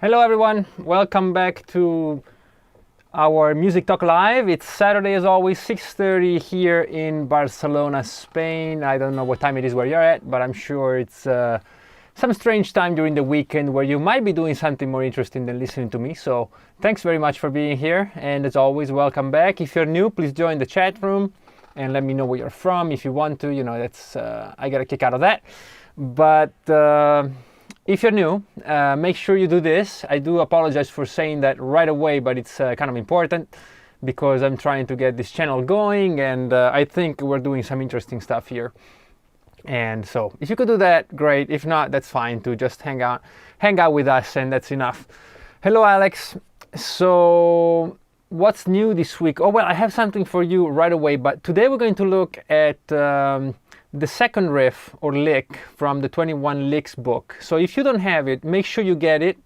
Hello everyone, welcome back to our Music Talk Live. It's Saturday as always, 6:30 here in Barcelona, Spain. I don't know what time it is where you're at, but I'm sure it's some strange time during the weekend where you might be doing something more interesting than listening to me. So thanks very much for being here, and as always, welcome back. If you're new, please join the chat room and let me know where you're from if you want to. You know, that's I get a kick out of that. But if you're new, make sure you do this. I do apologize for saying that right away, but it's kind of important because I'm trying to get this channel going, and I think we're doing some interesting stuff here. And so if you could do that, great. If not, that's fine too. Just hang out with us, and that's enough. Hello, Alex. So what's new this week? Oh, well, I have something for you right away, but today we're going to look at the second riff or lick from the 21 Licks book. So if you don't have it, make sure you get it.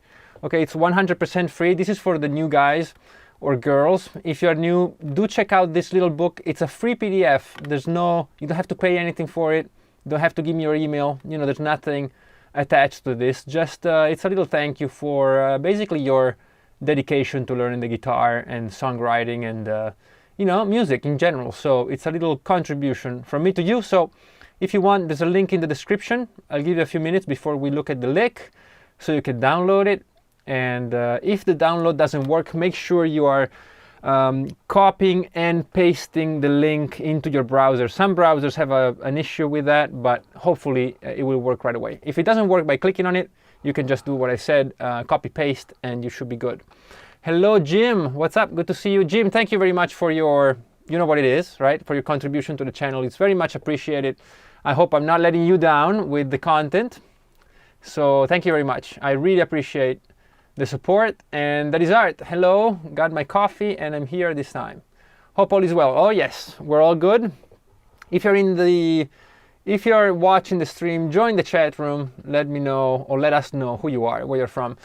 Okay, it's 100% free. This is for the new guys or girls. If you're new, do check out this little book. It's a free PDF. You don't have to pay anything for it. You don't have to give me your email. You know, there's nothing attached to this. Just it's a little thank you for basically your dedication to learning the guitar and songwriting and you know, music in general. So it's a little contribution from me to you. So if you want, there's a link in the description. I'll give you a few minutes before we look at the lick so you can download it. And if the download doesn't work, make sure you are copying and pasting the link into your browser. Some browsers have an issue with that, but hopefully it will work right away. If it doesn't work by clicking on it, you can just do what I said, copy paste, and you should be good. Hello, Jim. What's up? Good to see you. Jim, thank you very much for your, you know what it is, right? For your contribution to the channel. It's very much appreciated. I hope I'm not letting you down with the content. So thank you very much. I really appreciate the support. And that is Art. Hello, got my coffee and I'm here this time. Hope all is well. Oh yes, we're all good. If you're watching the stream, join the chat room. Let me know, or let us know who you are, where you're from.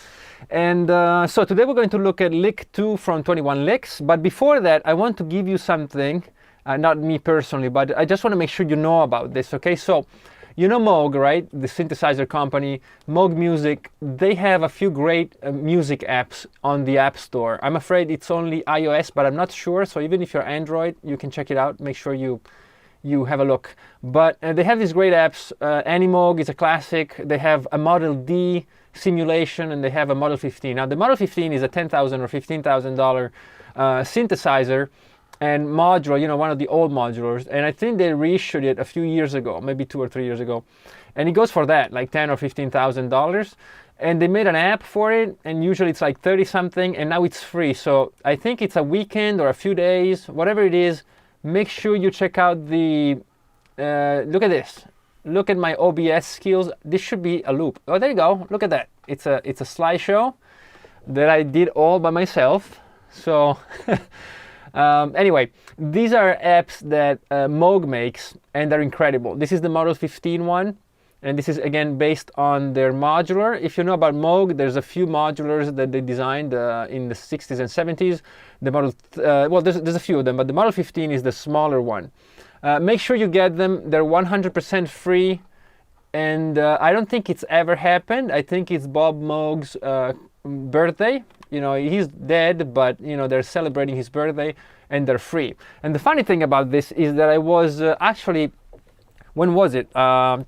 And so today we're going to look at lick 2 from 21 Licks. But before that, I want to give you something, not me personally, but I just want to make sure you know about this, okay? So, you know Moog, right? The synthesizer company, Moog Music, they have a few great music apps on the App Store. I'm afraid it's only iOS, but I'm not sure. So even if you're Android, you can check it out. Make sure you have a look. But they have these great apps. Animoog is a classic. They have a Model D simulation, and they have a Model 15. Now the Model 15 is a $10,000 or $15,000 synthesizer and modular, you know, one of the old modulars. And I think they reissued it a few years ago, maybe 2 or 3 years ago. And it goes for that, like $10,000 or $15,000. And they made an app for it, and usually it's like 30 something, and now it's free. So I think it's a weekend or a few days, whatever it is. Make sure you check out the, look at this. Look at my OBS skills. This should be a loop. Oh, there you go. Look at that. It's a slideshow that I did all by myself. So anyway, these are apps that Moog makes, and they're incredible. This is the Model 15 one, and this is again based on their modular. If you know about Moog, there's a few modulars that they designed in the 60s and 70s. The Model, well, there's a few of them, but the Model 15 is the smaller one. Make sure you get them. They're 100% free, and I don't think it's ever happened. I think it's Bob Moog's birthday. You know, he's dead, but you know, they're celebrating his birthday, and they're free. And the funny thing about this is that I was actually, when was it?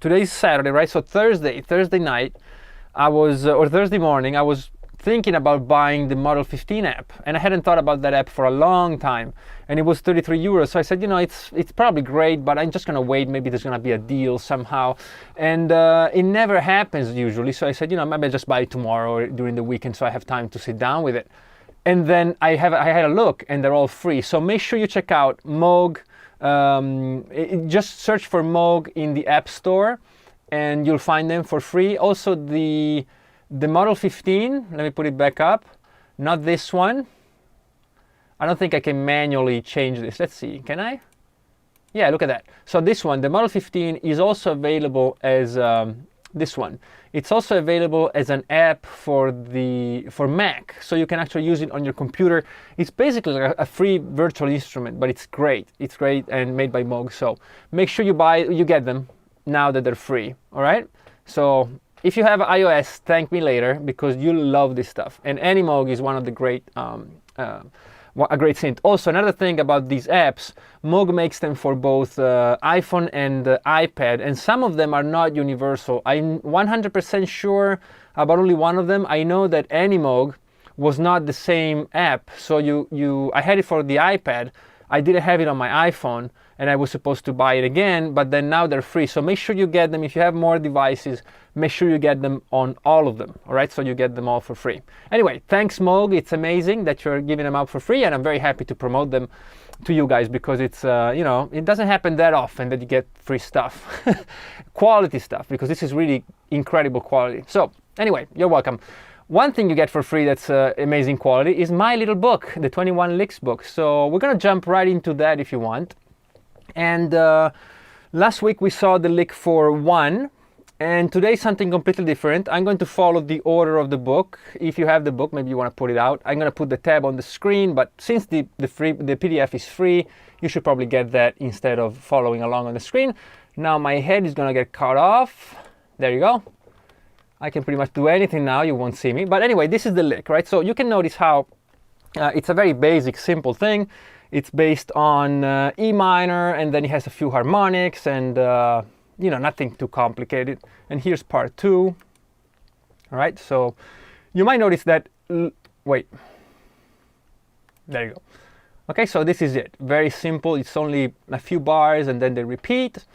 Today's Saturday, right? So Thursday night, or Thursday morning, I was thinking about buying the Model 15 app, and I hadn't thought about that app for a long time, and it was 33 euros. So I said, you know, it's probably great, but I'm just gonna wait. Maybe there's gonna be a deal somehow, and it never happens usually. So I said, you know, maybe I just buy it tomorrow or during the weekend, so I have time to sit down with it. And then I had a look, and they're all free. So make sure you check out Moog. Just search for Moog in the App Store, and you'll find them for free. Also the Model 15, let me put it back up, not this one. I don't think I can manually change this. Let's see, can I? Yeah, look at that. So this one, the Model 15, is also available as this one. It's also available as an app for Mac, so you can actually use it on your computer. It's basically like a free virtual instrument, but it's great. It's great and made by Moog. So make sure you get them now that they're free. All right. So if you have iOS, thank me later because you'll love this stuff. And Animoog is one of the great, a great synth. Also, another thing about these apps, Moog makes them for both iPhone and iPad, and some of them are not universal. I'm 100% sure about only one of them. I know that Animoog was not the same app, so I had it for the iPad. I didn't have it on my iPhone, and I was supposed to buy it again, but then now they're free. So make sure you get them. If you have more devices, make sure you get them on all of them, all right? So you get them all for free. Anyway, thanks Moog. It's amazing that you're giving them out for free, and I'm very happy to promote them to you guys because it's, you know, it doesn't happen that often that you get free stuff, quality stuff, because this is really incredible quality. So anyway, you're welcome. One thing you get for free that's amazing quality is my little book, the 21 Licks book. So we're gonna jump right into that if you want. And last week we saw the lick for 1, and today something completely different. I'm going to follow the order of the book. If you have the book, maybe you want to put it out. I'm going to put the tab on the screen, but since the PDF is free, you should probably get that instead of following along on the screen. Now my head is going to get cut off. There you go. I can pretty much do anything now, you won't see me. But anyway, this is the lick, right? So you can notice how it's a very basic, simple thing. It's based on E minor, and then it has a few harmonics, and you know, nothing too complicated. And here's part 2. All right, so you might notice that, wait, there you go. Okay, so this is it, very simple. It's only a few bars, and then they repeat.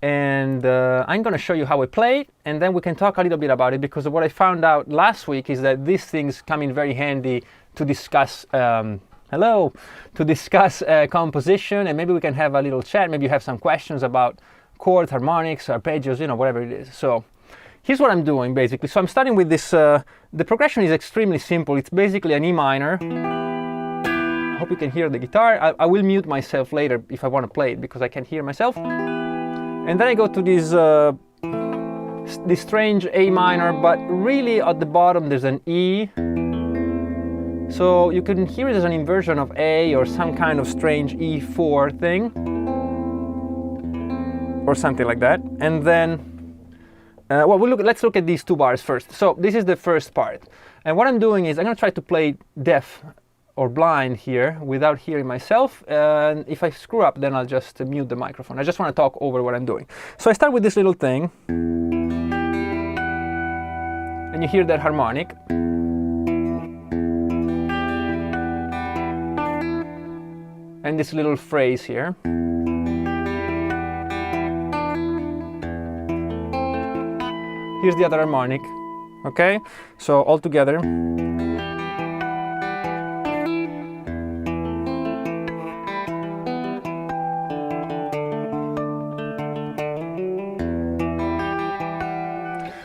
And I'm going to show you how I play it, and then we can talk a little bit about it, because what I found out last week is that these things come in very handy to discuss composition, and maybe we can have a little chat. Maybe you have some questions about chords, harmonics, arpeggios, you know, whatever it is. So here's what I'm doing basically. So I'm starting with this, the progression is extremely simple. It's basically an E minor. I hope you can hear the guitar. I will mute myself later if I want to play it because I can't hear myself. And then I go to this strange A minor, but really at the bottom there's an E. So you can hear it as an inversion of A or some kind of strange E4 thing, or something like that. And then, well, let's look at these 2 bars first. So this is the first part. And what I'm doing is I'm going to try to play deaf or blind here without hearing myself. And if I screw up, then I'll just mute the microphone. I just want to talk over what I'm doing. So I start with this little thing. And you hear that harmonic. And this little phrase here. Here's the other harmonic, okay? So all together.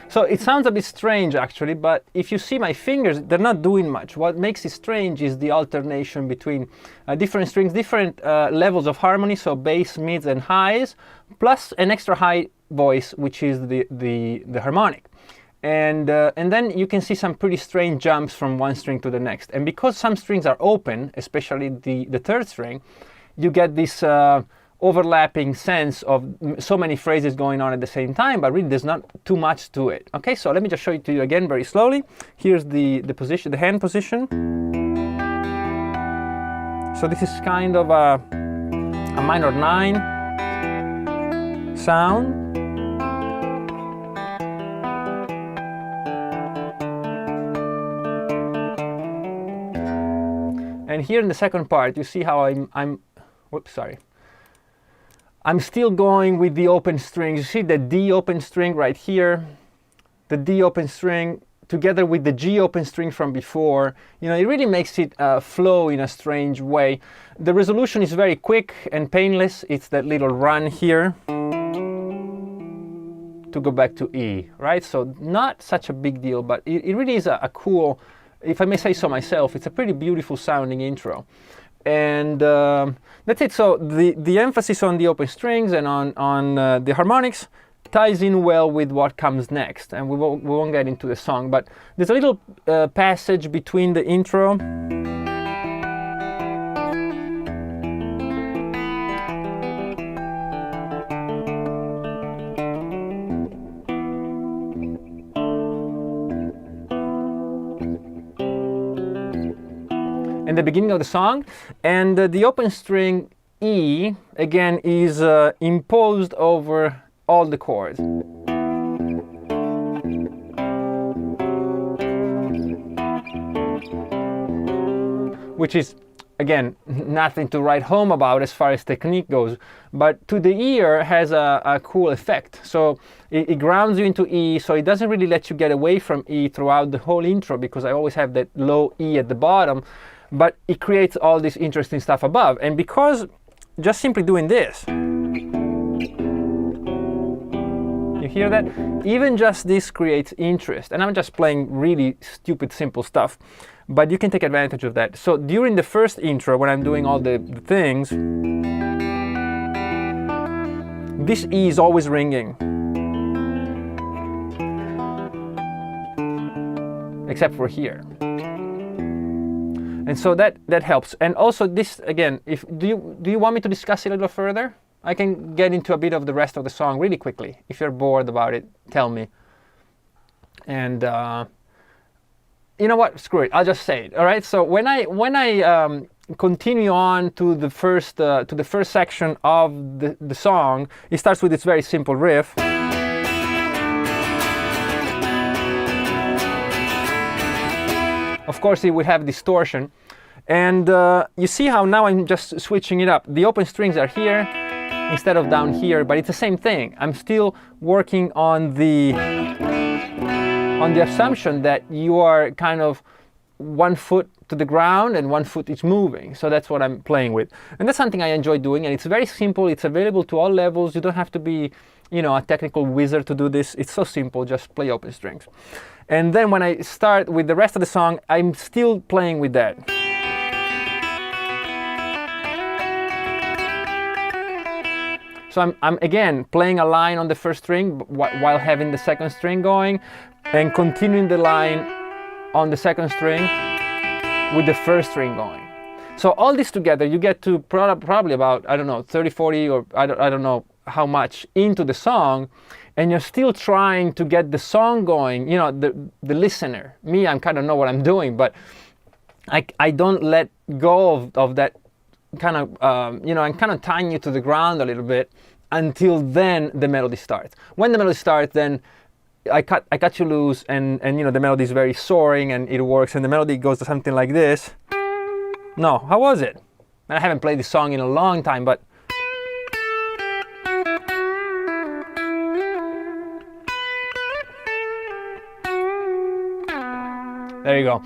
So it sounds a bit strange actually, but if you see my fingers, they're not doing much. What makes it strange is the alternation between different strings, different levels of harmony, so bass, mids, and highs, plus an extra high voice, which is the harmonic. And then you can see some pretty strange jumps from one string to the next. And because some strings are open, especially the third string, you get this overlapping sense of so many phrases going on at the same time, but really there's not too much to it. Okay, so let me just show it to you again very slowly. Here's the position, the hand position. So this is kind of a minor 9 sound. And here in the second part, you see how whoops, sorry. I'm still going with the open strings. You see the D open string right here, the D open string together with the G open string from before. You know, it really makes it flow in a strange way. The resolution is very quick and painless. It's that little run here to go back to E, right? So not such a big deal, but it really is a cool, if I may say so myself, it's a pretty beautiful sounding intro. And that's it. So the emphasis on the open strings and on the harmonics ties in well with what comes next. And we won't get into the song, but there's a little passage between the intro and the beginning of the song. And the open string E, again, is imposed over all the chords. Which is, again, nothing to write home about as far as technique goes, but to the ear has a cool effect. So it grounds you into E, so it doesn't really let you get away from E throughout the whole intro, because I always have that low E at the bottom, but it creates all this interesting stuff above. And because just simply doing this, you hear that? Even just this creates interest. And I'm just playing really stupid, simple stuff, but you can take advantage of that. So during the first intro, when I'm doing all the things, this E is always ringing. Except for here. And so that helps. And also this, again, do you want me to discuss it a little further? I can get into a bit of the rest of the song really quickly. If you're bored about it, tell me. And you know what? Screw it. I'll just say it. All right. So when I continue on to the first section of the song, it starts with this very simple riff. Of course, it will have distortion, and you see how now I'm just switching it up. The open strings are here instead of down here, but it's the same thing. I'm still working on the assumption that you are kind of 1 foot to the ground and 1 foot is moving. So that's what I'm playing with. And that's something I enjoy doing, and it's very simple. It's available to all levels. You don't have to be, a technical wizard to do this. It's so simple, just play open strings. And then when I start with the rest of the song, I'm still playing with that. So I'm again playing a line on the first string while having the second string going, and continuing the line on the second string with the first string going. So all this together, you get to probably about, I don't know, 30, 40, or I don't know how much into the song, and you're still trying to get the song going. The listener, me, I kind of know what I'm doing, but I don't let go of that kind of, I'm kind of tying you to the ground a little bit until then the melody starts. When the melody starts, then I cut you loose, and the melody is very soaring and it works, and the melody goes to something like this. No, how was it? I haven't played this song in a long time, but there you go.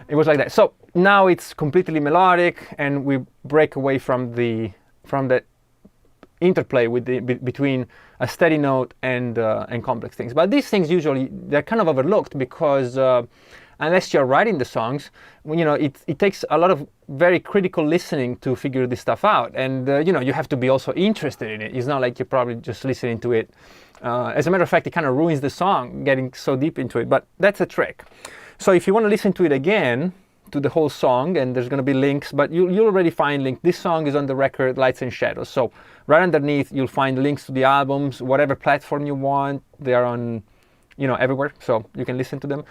It was like that. So now it's completely melodic, and we break away from the interplay with between a steady note and complex things. But these things usually they're kind of overlooked because unless you're writing the songs, it takes a lot of very critical listening to figure this stuff out, and you have to be also interested in it. It's not like you're probably just listening to it. As a matter of fact, it kind of ruins the song getting so deep into it. But that's a trick. So if you want to listen to it again, to the whole song, and there's going to be links, but you'll already find links. This song is on the record Lights and Shadows. So right underneath, you'll find links to the albums, whatever platform you want. They are on, everywhere, so you can listen to them.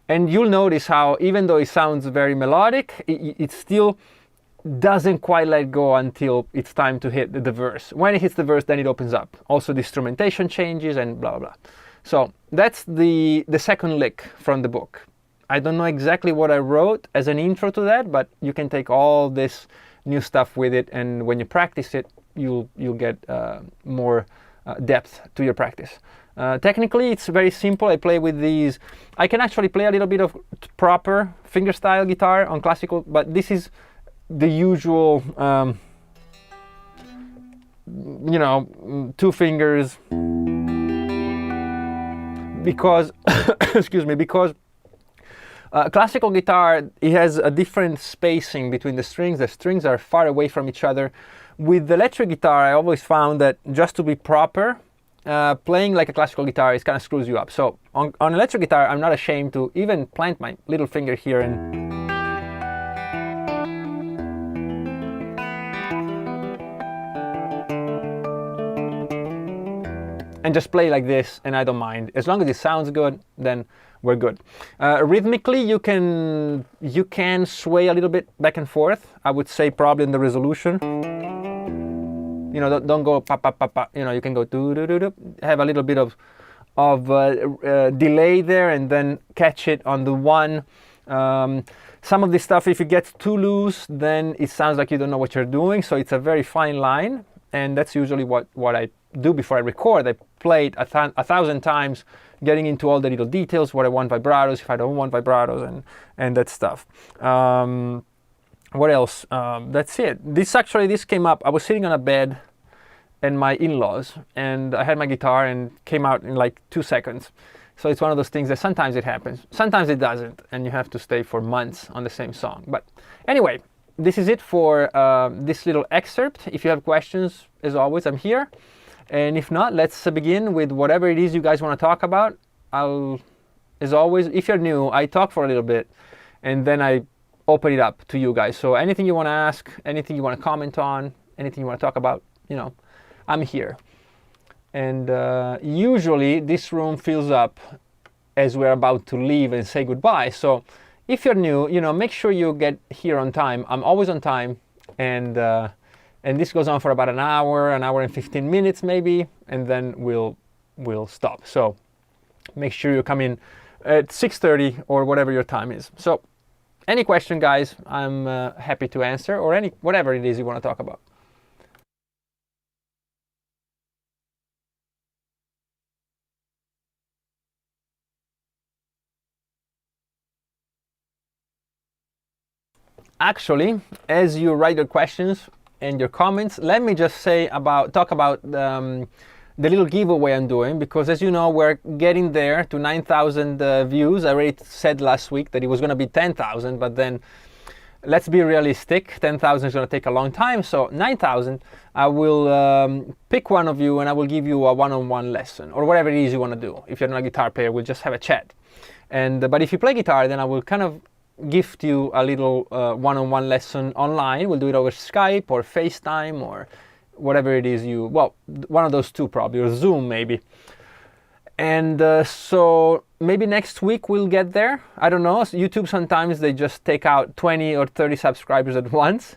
And you'll notice how, even though it sounds very melodic, it still doesn't quite let go until it's time to hit the verse. When it hits the verse, then it opens up. Also, the instrumentation changes and blah, blah, blah. So that's the second lick from the book. I don't know exactly what I wrote as an intro to that, but you can take all this new stuff with it, and when you practice it, you'll get more depth to your practice. Technically, it's very simple. I play with these. I can actually play a little bit of proper fingerstyle guitar on classical, but this is the usual, 2 fingers, because, excuse me, because classical guitar, it has a different spacing between the strings. The strings are far away from each other. With the electric guitar, I always found that just to be proper, playing like a classical guitar, it kind of screws you up. So on electric guitar, I'm not ashamed to even plant my little finger here and and just play like this, and I don't mind. As long as it sounds good, then we're good. Rhythmically, you can sway a little bit back and forth. I would say probably in the resolution. You know, don't go pa pa pa pa. You know, you can go do do do do. Have a little bit of delay there, and then catch it on the one. Some of this stuff, if it gets too loose, then it sounds like you don't know what you're doing. So it's a very fine line, and that's usually what I do before I record. I play it 1,000 times, getting into all the little details, what I want vibratos, if I don't want vibratos, and that stuff. What else? That's it. This came up. I was sitting on a bed in my in-laws, and I had my guitar, and came out in like 2 seconds. So it's one of those things that sometimes it happens, sometimes it doesn't, and you have to stay for months on the same song. But anyway, this is it for this little excerpt. If you have questions, as always, I'm here. And if not, let's begin with whatever it is you guys want to talk about. As always, if you're new, I talk for a little bit, and then I open it up to you guys. So anything you want to ask, anything you want to comment on, anything you want to talk about, you know, I'm here. And usually this room fills up as we're about to leave and say goodbye. So if you're new, you know, make sure you get here on time. I'm always on time, and this goes on for about an hour and 15 minutes maybe, and then we'll stop. So make sure you come in at 6:30 or whatever your time is. So any question, guys, I'm happy to answer, or whatever it is you want to talk about. Actually, as you write your questions and your comments, let me just talk about the little giveaway I'm doing, because as you know, we're getting there to 9,000 views. I already said last week that it was going to be 10,000, but then let's be realistic. 10,000 is going to take a long time, so 9,000, I will pick one of you and I will give you a one-on-one lesson, or whatever it is you want to do. If you're not a guitar player, we'll just have a chat. But if you play guitar, then I will kind of gift you a little one-on-one lesson online. We'll do it over Skype or FaceTime or whatever it is well, one of those two probably, or Zoom maybe. And so maybe next week we'll get there. I don't know. YouTube, sometimes they just take out 20 or 30 subscribers at once.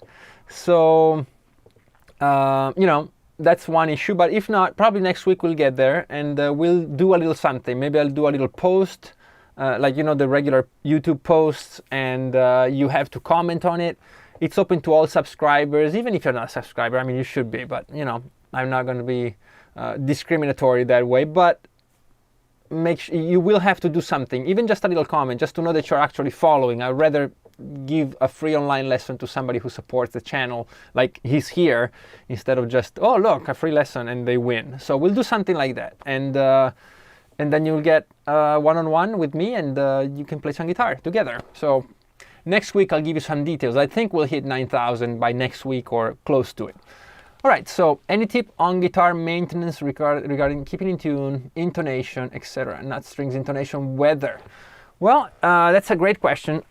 So, you know, that's one issue. But if not, probably next week we'll get there, and we'll do a little something. Maybe I'll do a little post, like, you know, the regular YouTube posts, and you have to comment on it. It's open to all subscribers, even if you're not a subscriber. I mean, you should be, but, you know, I'm not going to be discriminatory that way. But you will have to do something, even just a little comment, just to know that you're actually following. I'd rather give a free online lesson to somebody who supports the channel, like he's here, instead of just, oh, look, a free lesson, and they win. So we'll do something like that. And then you'll get one-on-one with me, and you can play some guitar together. So next week I'll give you some details. I think we'll hit 9,000 by next week or close to it. All right, so any tip on guitar maintenance regarding keeping in tune, intonation, etc., nut strings, intonation, weather? Well, that's a great question.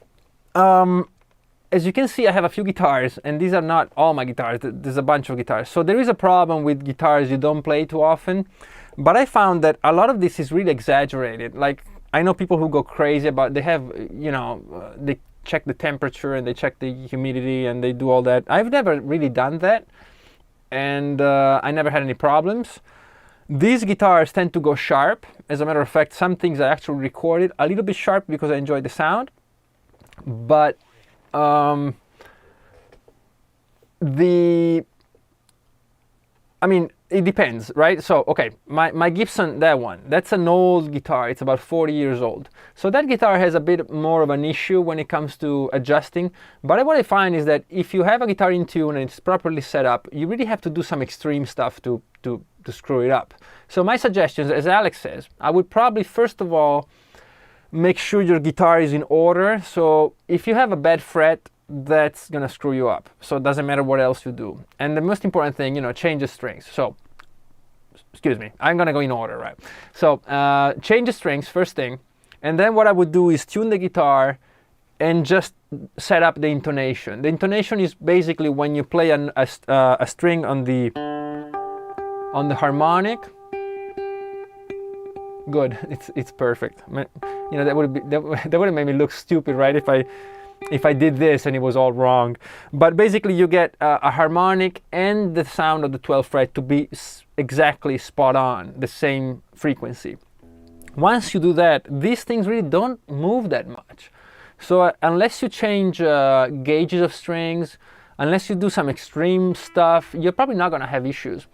As you can see, I have a few guitars, and these are not all my guitars. There's a bunch of guitars. So there is a problem with guitars you don't play too often. But I found that a lot of this is really exaggerated. Like, I know people who go crazy about, they have, you know, they check the temperature and they check the humidity and they do all that. I've never really done that, and I never had any problems. These guitars tend to go sharp. As a matter of fact, some things I actually recorded a little bit sharp because I enjoyed the sound. But I mean, it depends, right? So, okay, my Gibson, that's an old guitar. It's about 40 years old. So that guitar has a bit more of an issue when it comes to adjusting. But what I find is that if you have a guitar in tune and it's properly set up, you really have to do some extreme stuff to screw it up. So my suggestions, as Alex says, I would probably, first of all, make sure your guitar is in order. So if you have a bad fret, that's gonna screw you up. So it doesn't matter what else you do. And the most important thing, you know, change the strings. So, excuse me, I'm gonna go in order, right? So change the strings, first thing. And then what I would do is tune the guitar and just set up the intonation. The intonation is basically when you play a string on the harmonic, good. It's perfect. You know, that would have made me look stupid, right? If I did this and it was all wrong. But basically you get a harmonic and the sound of the 12th fret to be exactly spot on, the same frequency. Once you do that, these things really don't move that much. So unless you change gauges of strings, unless you do some extreme stuff, you're probably not gonna have issues.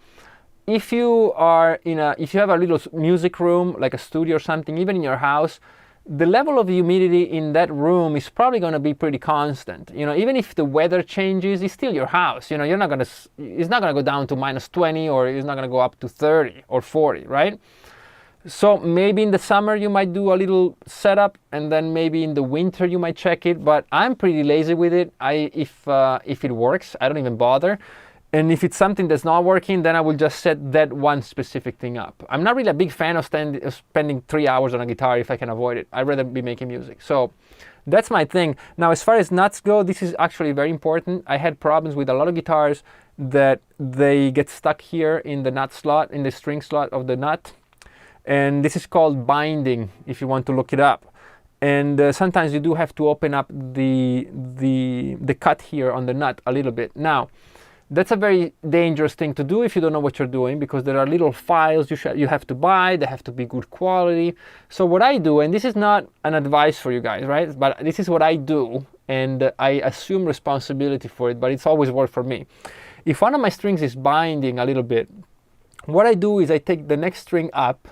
If you have a little music room, like a studio or something, even in your house, the level of humidity in that room is probably going to be pretty constant. You know, even if the weather changes, it's still your house. You know, it's not going to go down to -20, or it's not going to go up to 30 or 40, right? So maybe in the summer you might do a little setup, and then maybe in the winter you might check it. But I'm pretty lazy with it. If it works, I don't even bother. And if it's something that's not working, then I will just set that one specific thing up. I'm not really a big fan of spending 3 hours on a guitar if I can avoid it. I'd rather be making music. So that's my thing. Now, as far as nuts go, this is actually very important. I had problems with a lot of guitars that they get stuck here in the nut slot, in the string slot of the nut. And this is called binding, if you want to look it up. And sometimes you do have to open up the cut here on the nut a little bit. Now, that's a very dangerous thing to do if you don't know what you're doing, because there are little files you have to buy. They have to be good quality. So what I do, and this is not an advice for you guys, right? But this is what I do, and I assume responsibility for it, but it's always worked for me. If one of my strings is binding a little bit, what I do is I take the next string up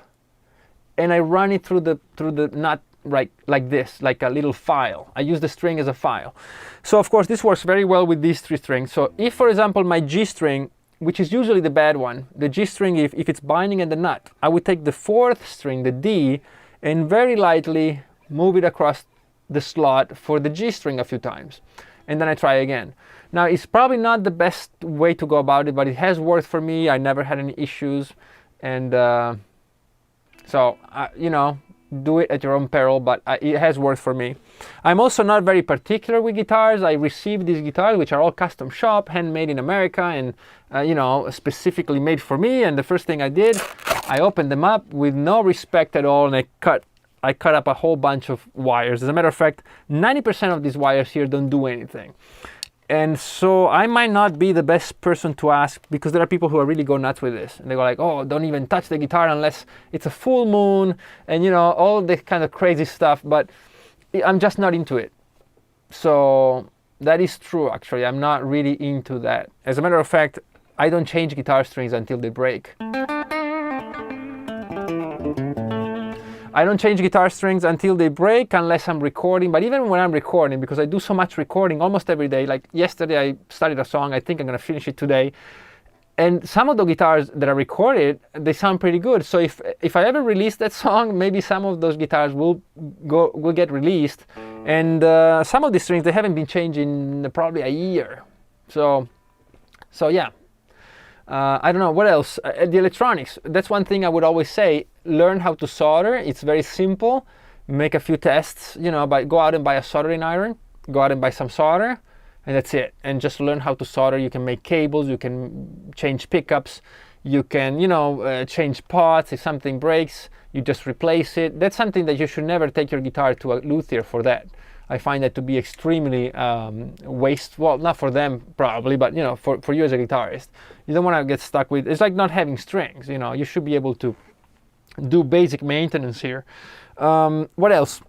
and I run it through the nut, right, like this, like a little file. I use the string as a file. So of course this works very well with these 3 strings. So if, for example, my G string, which is usually the bad one, the G string, if it's binding at the nut, I would take the 4th string, the D, and very lightly move it across the slot for the G string a few times. And then I try again. Now, it's probably not the best way to go about it, but it has worked for me. I never had any issues. And you know, do it at your own peril, but it has worked for me. I'm also not very particular with guitars. I received these guitars, which are all custom shop, handmade in America, and you know, specifically made for me. And the first thing I did, I opened them up with no respect at all, and I cut up a whole bunch of wires. As a matter of fact, 90% of these wires here don't do anything. And so I might not be the best person to ask, because there are people who are really go nuts with this. And they go like, oh, don't even touch the guitar unless it's a full moon, and you know, all this kind of crazy stuff. But I'm just not into it. So that is true, actually. I'm not really into that. As a matter of fact, I don't change guitar strings until they break. I don't change guitar strings until they break, unless I'm recording. But even when I'm recording, because I do so much recording almost every day, like yesterday I started a song, I think I'm going to finish it today. And some of the guitars that are recorded, they sound pretty good. So if I ever release that song, maybe some of those guitars will get released. And some of these strings, they haven't been changed in probably a year. So yeah. I don't know, what else? The electronics, that's one thing I would always say. Learn how to solder. It's very simple. Make a few tests, you know, go out and buy a soldering iron, go out and buy some solder, and that's it. And just learn how to solder. You can make cables, you can change pickups, you can, you know, change pots. If something breaks, you just replace it. That's something that you should never take your guitar to a luthier for that. I find that to be extremely well, not for them probably, but you know, for you as a guitarist, you don't want to get stuck with. It's like not having strings. You know, you should be able to do basic maintenance here. What else?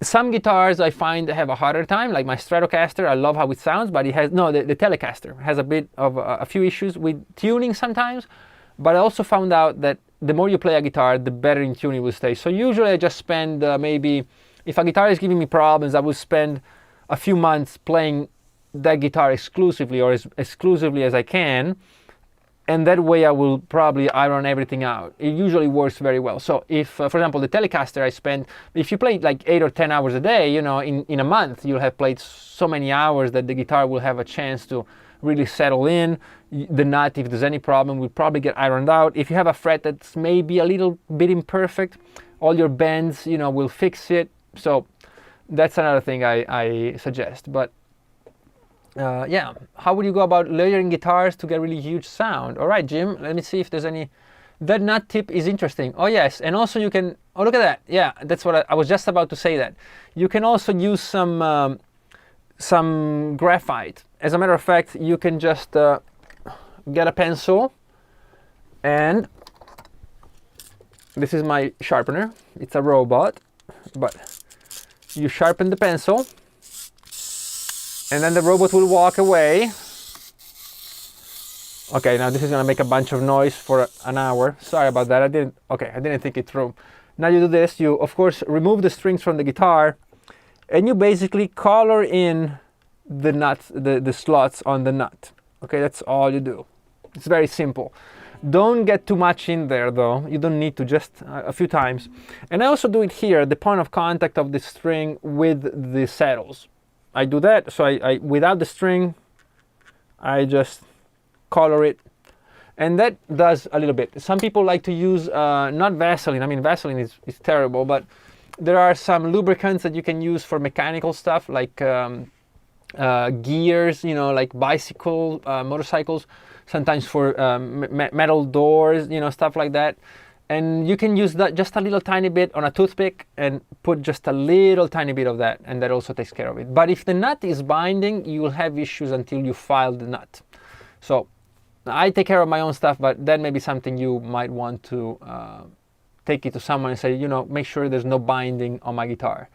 Some guitars I find have a harder time, like my Stratocaster. I love how it sounds, but it has the Telecaster has a bit of a few issues with tuning sometimes. But I also found out that the more you play a guitar, the better in tune it will stay. So usually I just spend maybe, if a guitar is giving me problems, I will spend a few months playing that guitar exclusively, or as exclusively as I can. And that way I will probably iron everything out. It usually works very well. So if, for example, the Telecaster if you play like 8 or 10 hours a day, you know, in a month, you'll have played so many hours that the guitar will have a chance to really settle in. The nut, if there's any problem, will probably get ironed out. If you have a fret that's maybe a little bit imperfect, all your bends, you know, will fix it. So that's another thing I suggest. But yeah, how would you go about layering guitars to get really huge sound? All right, Jim, let me see if there's any That nut tip is interesting. Oh yes, and also you can, oh look at that. Yeah, that's what I was just about to say that. You can also use some graphite. As a matter of fact, you can just get a pencil, and this is my sharpener. It's a robot, but you sharpen the pencil, and then the robot will walk away. Okay, now this is gonna make a bunch of noise for an hour. Sorry about that. I didn't think it through. Now you do this. You of course remove the strings from the guitar, and you basically color in the nuts, the slots on the nut. Okay, that's all you do. It's very simple. Don't get too much in there though. You don't need to, just a few times. And I also do it here, the point of contact of the string with the saddles. I do that, so I without the string, I just color it, and that does a little bit. Some people like to use not Vaseline. I mean, Vaseline is terrible, but there are some lubricants that you can use for mechanical stuff, like gears, you know, like bicycle, motorcycles, sometimes for metal doors, you know, stuff like that. And you can use that just a little tiny bit on a toothpick and put just a little tiny bit of that, and that also takes care of it. But if the nut is binding, you will have issues until you file the nut. So I take care of my own stuff, but that may be something you might want to take it to someone and say, you know, make sure there's no binding on my guitar.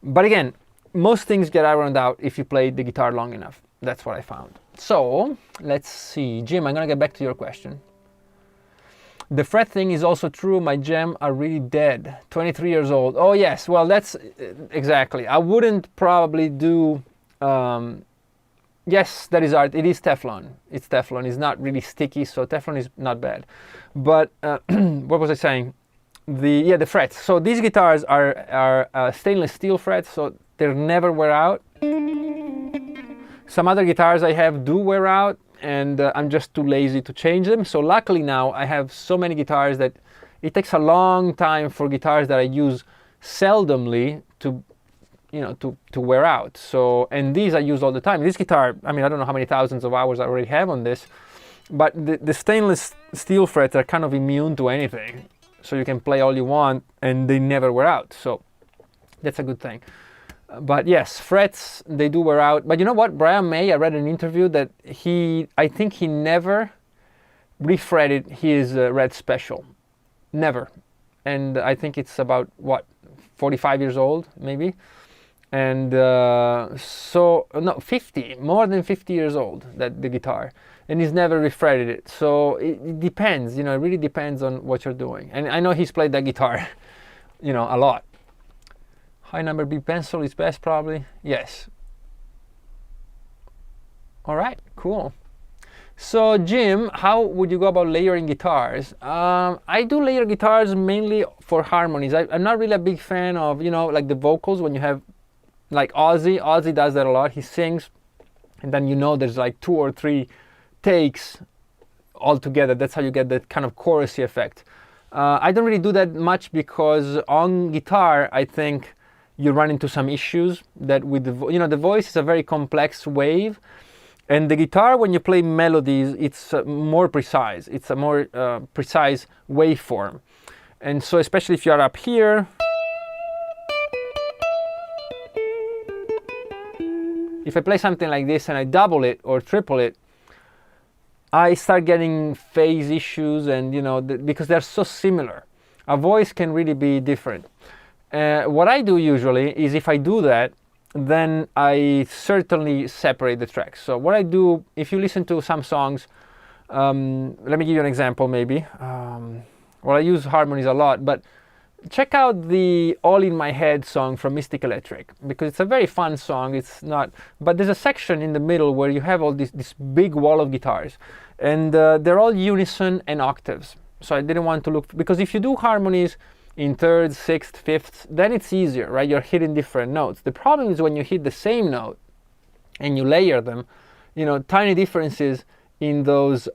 But again, most things get ironed out if you play the guitar long enough. That's what I found. So let's see. Jim, I'm gonna get back to your question. The fret thing is also true. My gem are really dead. 23 years old. Oh yes, well that's exactly. I wouldn't probably do, yes, that is art. It is Teflon. It's Teflon. It's not really sticky, so Teflon is not bad. But what was I saying? The frets. So these guitars are stainless steel frets, so they never wear out. Some other guitars I have do wear out, and I'm just too lazy to change them. So luckily now I have so many guitars that it takes a long time for guitars that I use seldomly to, you know, to wear out. So, and these I use all the time. This guitar, I mean, I don't know how many thousands of hours I already have on this, but the stainless steel frets are kind of immune to anything. So you can play all you want and they never wear out. So that's a good thing. But yes, frets, they do wear out. But you know what? Brian May, I read an interview that I think he never refretted his Red Special. Never. And I think it's about, what, 45 years old, maybe? And so, no, 50, more than 50 years old, the guitar. And he's never refretted it. So it depends, you know, it really depends on what you're doing. And I know he's played that guitar, you know, a lot. High number B pencil is best, probably. Yes. All right, cool. So Jim, how would you go about layering guitars? I do layer guitars mainly for harmonies. I'm not really a big fan of, you know, like the vocals when you have, like Ozzy. Ozzy does that a lot. He sings, and then you know there's like 2 or 3 takes all together. That's how you get that kind of chorusy effect. I don't really do that much because on guitar, I think you run into some issues that with the voice is a very complex wave, and the guitar, when you play melodies, it's more precise. It's a more precise waveform, and so especially if you're up here, if I play something like this and I double it or triple it, I start getting phase issues, and you know, because they're so similar. A voice can really be different. What I do usually is, if I do that, then I certainly separate the tracks. So what I do, if you listen to some songs, let me give you an example maybe. Well, I use harmonies a lot, but check out the All in My Head song from Mystic Electric, because it's a very fun song. It's not, but there's a section in the middle where you have all this big wall of guitars, and they're all unison and octaves. So I didn't want to look, because if you do harmonies in thirds, sixths, fifths, then it's easier, right? You're hitting different notes. The problem is when you hit the same note and you layer them, you know, tiny differences in those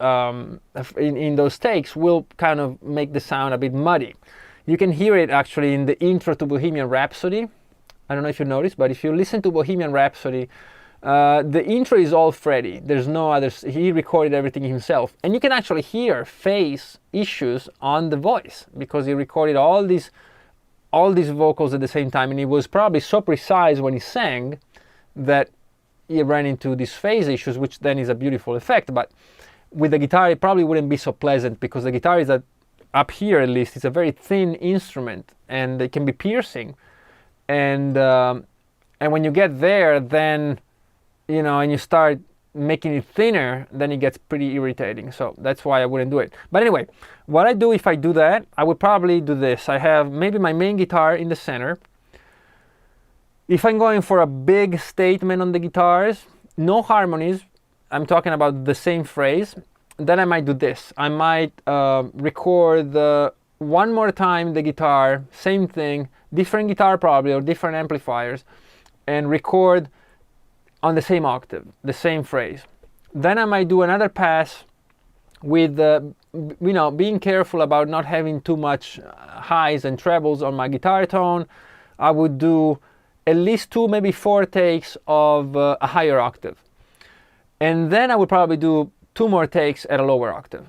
in those takes will kind of make the sound a bit muddy. You can hear it actually in the intro to Bohemian Rhapsody. I don't know if you noticed, but if you listen to Bohemian Rhapsody, The intro is all Freddie. There's no others. He recorded everything himself. And you can actually hear phase issues on the voice because he recorded all these vocals at the same time. And he was probably so precise when he sang that he ran into these phase issues, which then is a beautiful effect. But with the guitar, it probably wouldn't be so pleasant because the guitar is up here at least. It's a very thin instrument and it can be piercing. And when you get there, then and you start making it thinner, then it gets pretty irritating. So that's why I wouldn't do it. But anyway, what I do if I do that, I would probably do this. I have maybe my main guitar in the center. If I'm going for a big statement on the guitars, no harmonies, I'm talking about the same phrase, then I might do this. I might record one more time the guitar, same thing, different guitar probably, or different amplifiers, and record on the same octave, the same phrase. Then I might do another pass with, being careful about not having too much highs and trebles on my guitar tone. I would do at least 2, maybe 4 takes of a higher octave. And then I would probably do 2 more takes at a lower octave,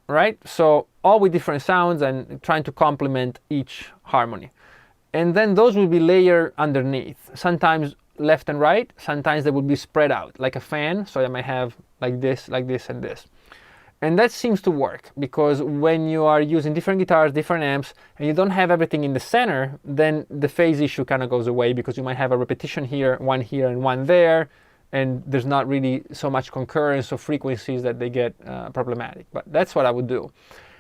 right? So all with different sounds and trying to complement each harmony. And then those will be layered underneath. Sometimes left and right, sometimes they will be spread out like a fan. So I might have like this, and this. And that seems to work because when you are using different guitars, different amps, and you don't have everything in the center, then the phase issue kind of goes away because you might have a repetition here and one there, and there's not really so much concurrence of frequencies that they get problematic. But that's what I would do.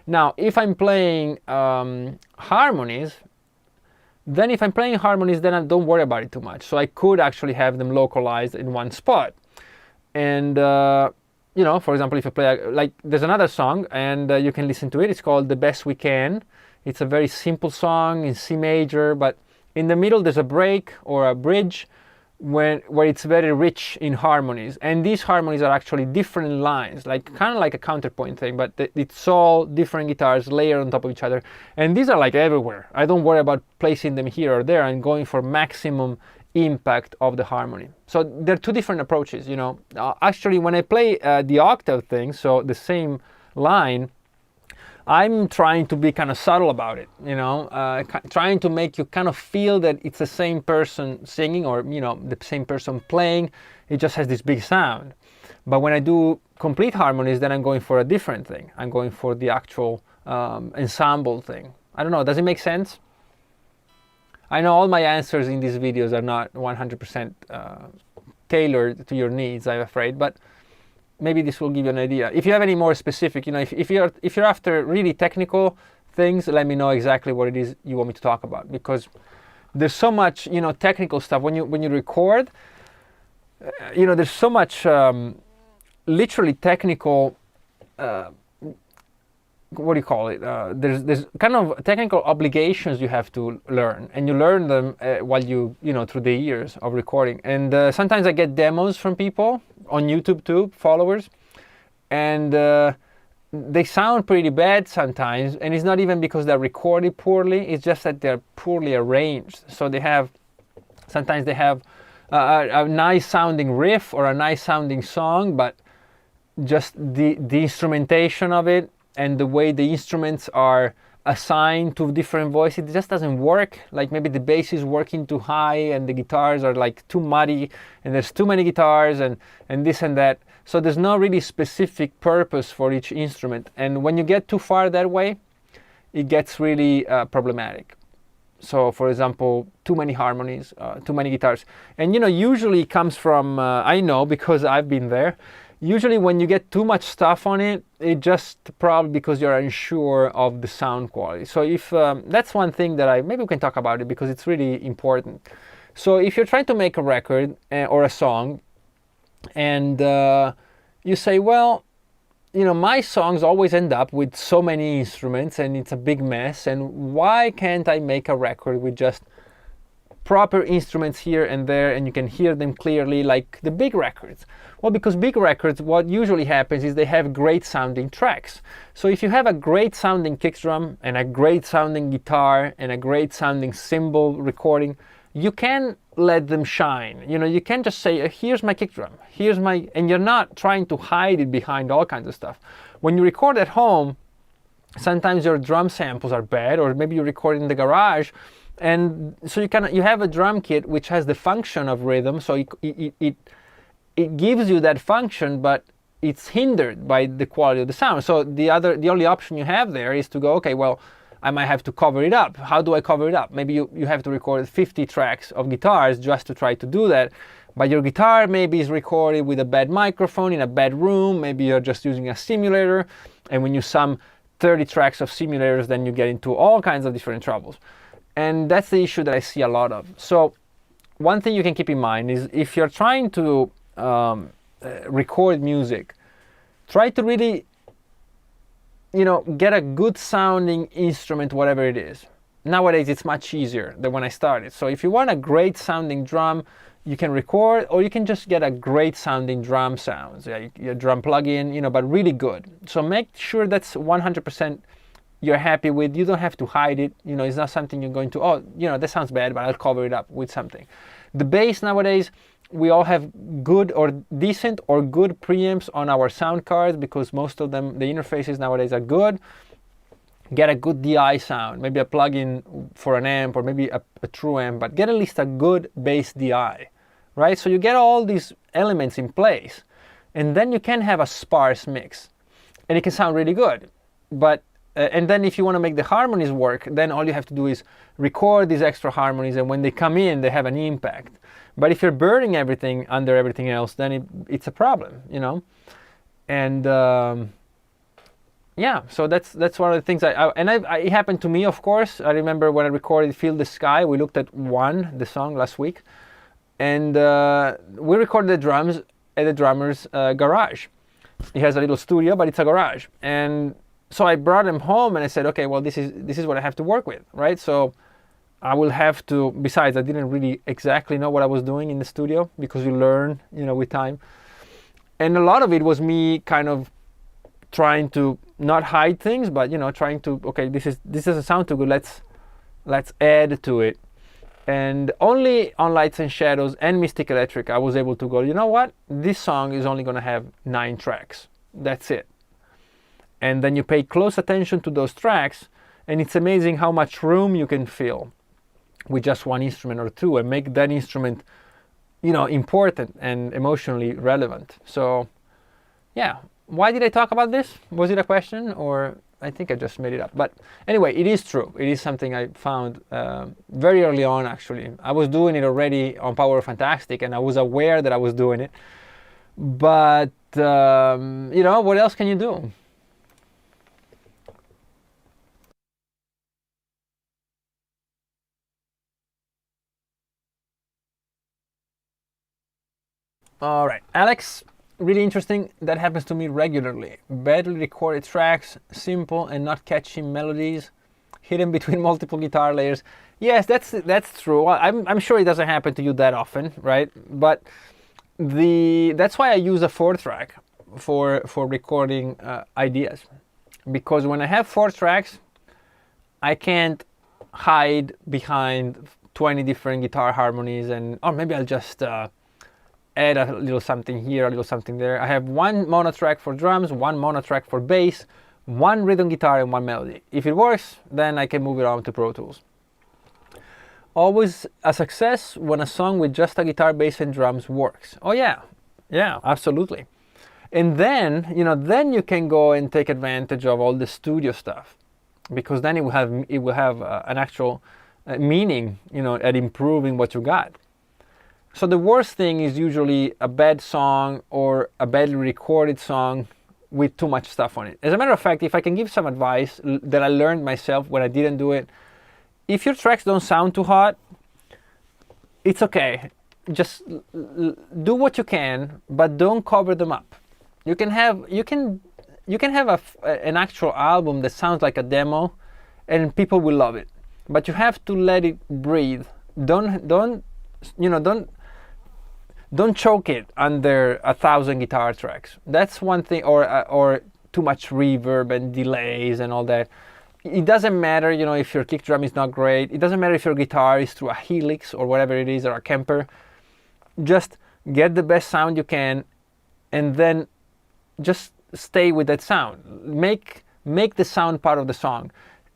Now, if I'm playing harmonies, then I don't worry about it too much. So I could actually have them localized in one spot. And, for example, if you play, there's another song, and you can listen to it. It's called The Best We Can. It's a very simple song in C major, but in the middle there's a break or a bridge where it's very rich in harmonies. And these harmonies are actually different lines, kind of like a counterpoint thing, but it's all different guitars layered on top of each other. And these are everywhere. I don't worry about placing them here or there. I'm going for maximum impact of the harmony. So there are 2 different approaches, Actually, when I play the octave thing, so the same line, I'm trying to be kind of subtle about it, trying to make you kind of feel that it's the same person singing or, the same person playing. It just has this big sound. But when I do complete harmonies, then I'm going for a different thing. I'm going for the actual ensemble thing. I don't know, does it make sense? I know all my answers in these videos are not 100% tailored to your needs, I'm afraid, but maybe this will give you an idea. If you have any more specific, if you're after really technical things, let me know exactly what it is you want me to talk about, because there's so much, technical stuff when you record. There's so much literally technical. What do you call it? There's kind of technical obligations you have to learn, and you learn them while through the years of recording. And sometimes I get demos from people on YouTube too, followers, and they sound pretty bad sometimes. And it's not even because they're recorded poorly; it's just that they're poorly arranged. So sometimes they have a nice sounding riff or a nice sounding song, but just the instrumentation of it and the way the instruments are assigned to different voices, it just doesn't work. Maybe the bass is working too high and the guitars are too muddy and there's too many guitars and this and that. So there's no really specific purpose for each instrument. And when you get too far that way, it gets really problematic. So for example, too many harmonies, too many guitars. And usually it comes from, I know because I've been there, usually when you get too much stuff on it, it just probably because you're unsure of the sound quality. So if that's one thing that maybe we can talk about it because it's really important. So if you're trying to make a record or a song and you say, well, my songs always end up with so many instruments and it's a big mess, and why can't I make a record with just proper instruments here and there and you can hear them clearly like the big records? Well, because big records, what usually happens is they have great sounding tracks. So if you have a great sounding kick drum and a great sounding guitar and a great sounding cymbal recording, you can let them shine. You can just say, here's my kick drum, and you're not trying to hide it behind all kinds of stuff. When you record at home, sometimes your drum samples are bad, or maybe you record in the garage, and so you have a drum kit which has the function of rhythm, so it gives you that function, but it's hindered by the quality of the sound. So the only option you have there is to go, okay, well, I might have to cover it up. How do I cover it up? Maybe you have to record 50 tracks of guitars just to try to do that. But your guitar maybe is recorded with a bad microphone in a bad room. Maybe you're just using a simulator. And when you sum 30 tracks of simulators, then you get into all kinds of different troubles. And that's the issue that I see a lot of. So one thing you can keep in mind is if you're trying to record music, try to really get a good sounding instrument, whatever it is. Nowadays, it's much easier than when I started. So if you want a great sounding drum, you can record, or you can just get a great sounding drum sounds, your drum plugin, but really good. So make sure that's 100% you're happy with. You don't have to hide it. It's not something you're going to, that sounds bad, but I'll cover it up with something. The bass nowadays, we all have good or decent or good preamps on our sound cards, because most of them, the interfaces nowadays are good. Get a good DI sound, maybe a plugin for an amp, or maybe a true amp, but get at least a good bass DI, right? So you get all these elements in place, and then you can have a sparse mix, and it can sound really good. But and then if you want to make the harmonies work, then all you have to do is record these extra harmonies, and when they come in, they have an impact. But if you're burning everything under everything else, then it's a problem, And yeah, so that's one of the things it happened to me, of course. I remember when I recorded "Feel the Sky," we looked at the song last week, and we recorded the drums at the drummer's garage. He has a little studio, but it's a garage, and so I brought him home, and I said, okay, well, this is what I have to work with, right? So I will have to, besides, I didn't really exactly know what I was doing in the studio, because you learn, with time. And a lot of it was me kind of trying to not hide things, but, trying to, okay, this doesn't sound too good, let's add to it. And only on Lights and Shadows and Mystic Electric, I was able to go, you know what? This song is only going to have 9 tracks. That's it. And then you pay close attention to those tracks, and it's amazing how much room you can fill with just one instrument or two, and make that instrument, important and emotionally relevant. So, yeah. Why did I talk about this? Was it a question, or I think I just made it up? But anyway, it is true. It is something I found very early on, actually. I was doing it already on Power of Fantastic, and I was aware that I was doing it. But, what else can you do? All right, Alex, really interesting. That happens to me regularly. Badly recorded tracks, simple and not catchy melodies, hidden between multiple guitar layers. Yes, that's true. Well, I'm sure it doesn't happen to you that often, right? But that's why I use a 4-track for recording ideas, because when I have 4 tracks, I can't hide behind 20 different guitar harmonies, or maybe I'll just add a little something here, a little something there. I have 1 mono track for drums, 1 mono track for bass, 1 rhythm guitar, and 1 melody. If it works, then I can move it on to Pro Tools. Always a success when a song with just a guitar, bass, and drums works. Oh yeah, absolutely. And then, then you can go and take advantage of all the studio stuff, because then it will have an actual meaning, at improving what you got. So the worst thing is usually a bad song or a badly recorded song with too much stuff on it. As a matter of fact, if I can give some advice that I learned myself when I didn't do it, if your tracks don't sound too hot, it's okay. Just do what you can, but don't cover them up. You can have an actual album that sounds like a demo, and people will love it. But you have to let it breathe. Don't choke it under 1,000 guitar tracks. That's one thing, or too much reverb and delays and all that. it doesn't matter, you know, if your kick drum is not great. It doesn't matter if your guitar is through a Helix or whatever it is, or a Kemper. Just get the best sound you can, and then just stay with that sound. Make the sound part of the song.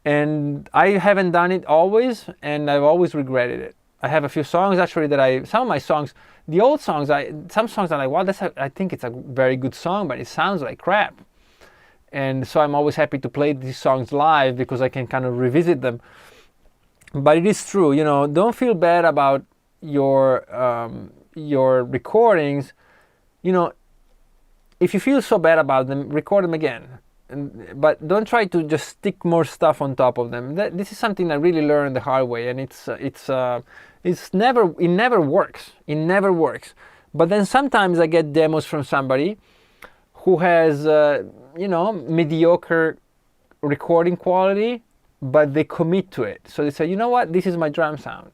And I haven't done it always, and I've always regretted it. I have a few songs actually that some of my songs, the old songs, some songs are like, wow, I think it's a very good song, but it sounds like crap. And so I'm always happy to play these songs live because I can kind of revisit them. But it is true, you know, don't feel bad about your recordings. You know, if you feel so bad about them, record them again. But don't try to just stick more stuff on top of them. This is something I really learned the hard way, and it never works. It never works. But then sometimes I get demos from somebody who has you know, mediocre recording quality, but they commit to it. So they say, you know what, this is my drum sound.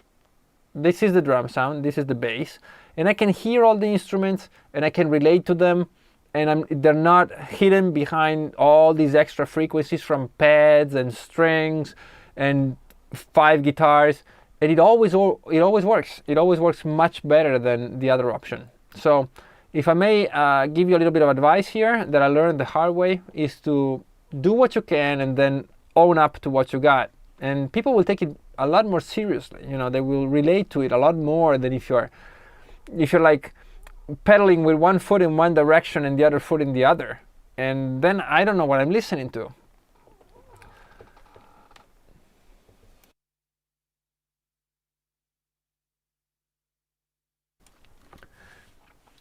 This is the drum sound, this is the bass, and I can hear all the instruments and I can relate to them, and they're not hidden behind all these extra frequencies from pads and strings and 5 guitars, and it always works. It always works much better than the other option. So if I may give you a little bit of advice here that I learned the hard way, is to do what you can and then own up to what you got. And people will take it a lot more seriously. You know, they will relate to it a lot more than if you're like pedaling with one foot in one direction and the other foot in the other. And then I don't know what I'm listening to.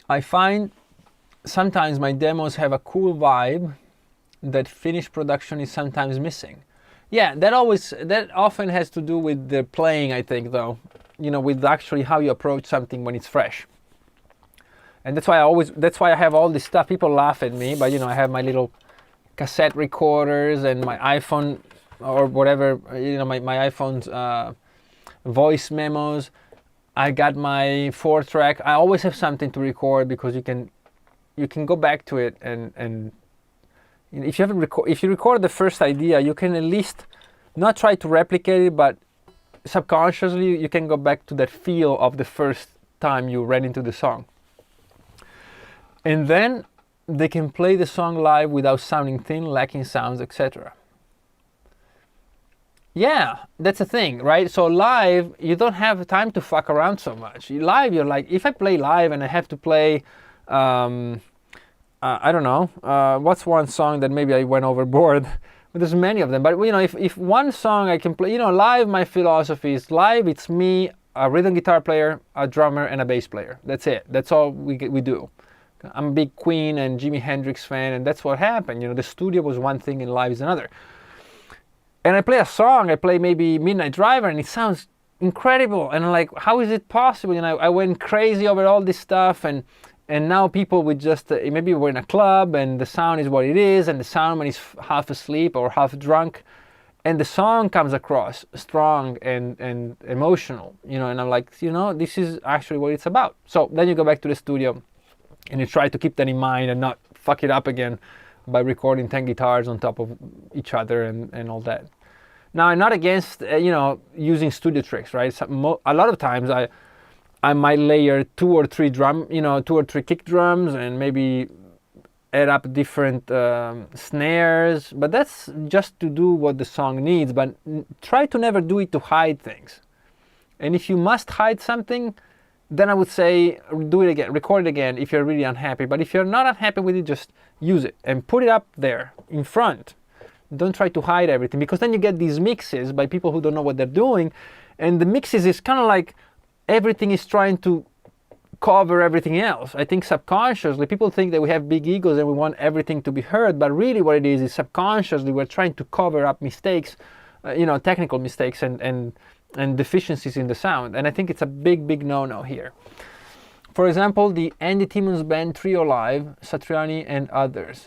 I find sometimes my demos have a cool vibe that finished production is sometimes missing. Yeah, that often has to do with the playing, I think, though. You know, with actually how you approach something when it's fresh. And that's why I have all this stuff. People laugh at me, but you know, I have my little cassette recorders and my iPhone or whatever, you know, my iPhone's voice memos. I got my 4-track. I always have something to record because you can go back to it, and if you record the first idea, you can at least not try to replicate it, but subconsciously you can go back to that feel of the first time you ran into the song. And then they can play the song live without sounding thin, lacking sounds, etc. Yeah, that's the thing, right? So live, you don't have time to fuck around so much. Live, you're like, if I play live and I have to play, I don't know, what's one song that maybe I went overboard? But there's many of them. But you know, if one song I can play, you know, live, my philosophy is live, it's me, a rhythm guitar player, a drummer, and a bass player. That's it. That's all we do. I'm a big Queen and Jimi Hendrix fan, and that's what happened. You know, the studio was one thing and live is another. And I play a song, I play maybe Midnight Driver, and it sounds incredible. And I'm like, how is it possible? You know, I went crazy over all this stuff, and now people would just, maybe we're in a club and the sound is what it is, and the soundman is half asleep or half drunk, and the song comes across strong and emotional, you know, and I'm like, you know, this is actually what it's about. So then you go back to the studio and you try to keep that in mind and not fuck it up again by recording 10 guitars on top of each other and all that. Now, I'm not against, you know, using studio tricks, right? A lot of times I might layer 2 or 3 kick drums and maybe add up different snares, but that's just to do what the song needs. But try to never do it to hide things. And if you must hide something, then I would say do it again, record it again if you're really unhappy. But if you're not unhappy with it, just use it and put it up there in front. Don't try to hide everything, because then you get these mixes by people who don't know what they're doing, and the mixes is kind of like everything is trying to cover everything else. I think subconsciously people think that we have big egos and we want everything to be heard, but really what it is subconsciously we're trying to cover up mistakes, technical mistakes and deficiencies in the sound. And I think it's a big no-no here. For example, the Andy Timmons Band Trio Live, Satriani and others.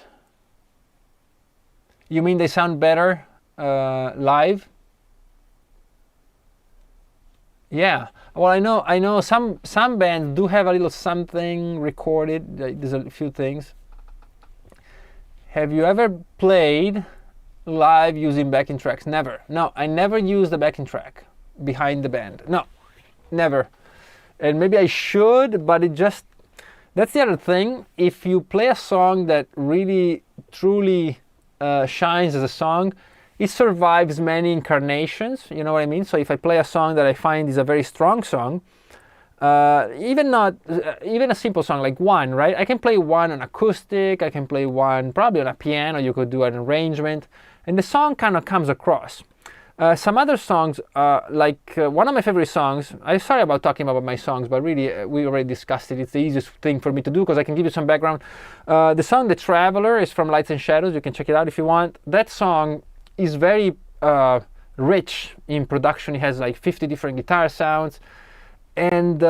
You mean they sound better live? Yeah. Well, I know some bands do have a little something recorded. There's a few things. Have you ever played live using backing tracks. Never. No, I never use the backing track behind the band. No, never. And maybe I should, but it just, that's the other thing. If you play a song that really, truly shines as a song, it survives many incarnations, you know what I mean? So if I play a song that I find is a very strong song, even a simple song like One, right? I can play One on acoustic, I can play One probably on a piano, you could do an arrangement, and the song kind of comes across. Some other songs, one of my favorite songs, I'm sorry about talking about my songs, but really we already discussed it. It's the easiest thing for me to do because I can give you some background. The song The Traveler is from Lights and Shadows. You can check it out if you want. That song is very rich in production. It has like 50 different guitar sounds, and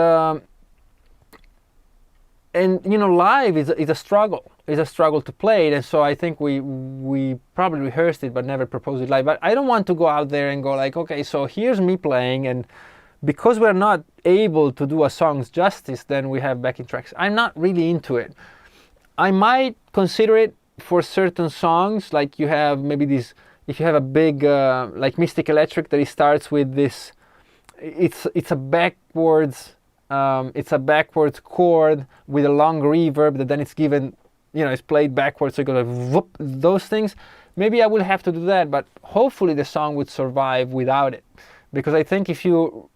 you know, live is a struggle. It's a struggle to play it, and so I think we probably rehearsed it but never proposed it live. But I don't want to go out there and go like, okay, so here's me playing, and because we're not able to do a song's justice, then we have backing tracks. I'm not really into it. I might consider it for certain songs, like you have maybe these. If you have a big, like Mystic Electric, that it starts with this, it's a backwards chord with a long reverb that then it's given, you know, it's played backwards, so it goes like whoop, those things. Maybe I will have to do that, but hopefully the song would survive without it, because I think if you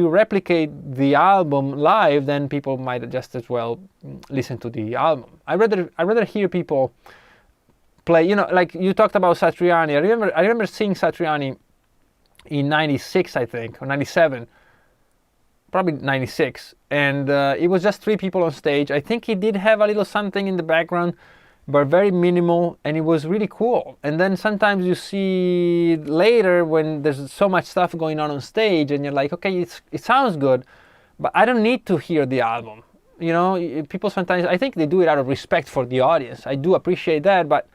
replicate the album live, then people might just as well listen to the album. I rather hear people play, you know, like you talked about Satriani. I remember seeing Satriani in 96, I think, or 97, probably 96, and it was just 3 people on stage. I think he did have a little something in the background, but very minimal, and it was really cool. And then sometimes you see later when there's so much stuff going on stage, and you're like, okay, it sounds good, but I don't need to hear the album. You know, people sometimes, I think they do it out of respect for the audience. I do appreciate that, but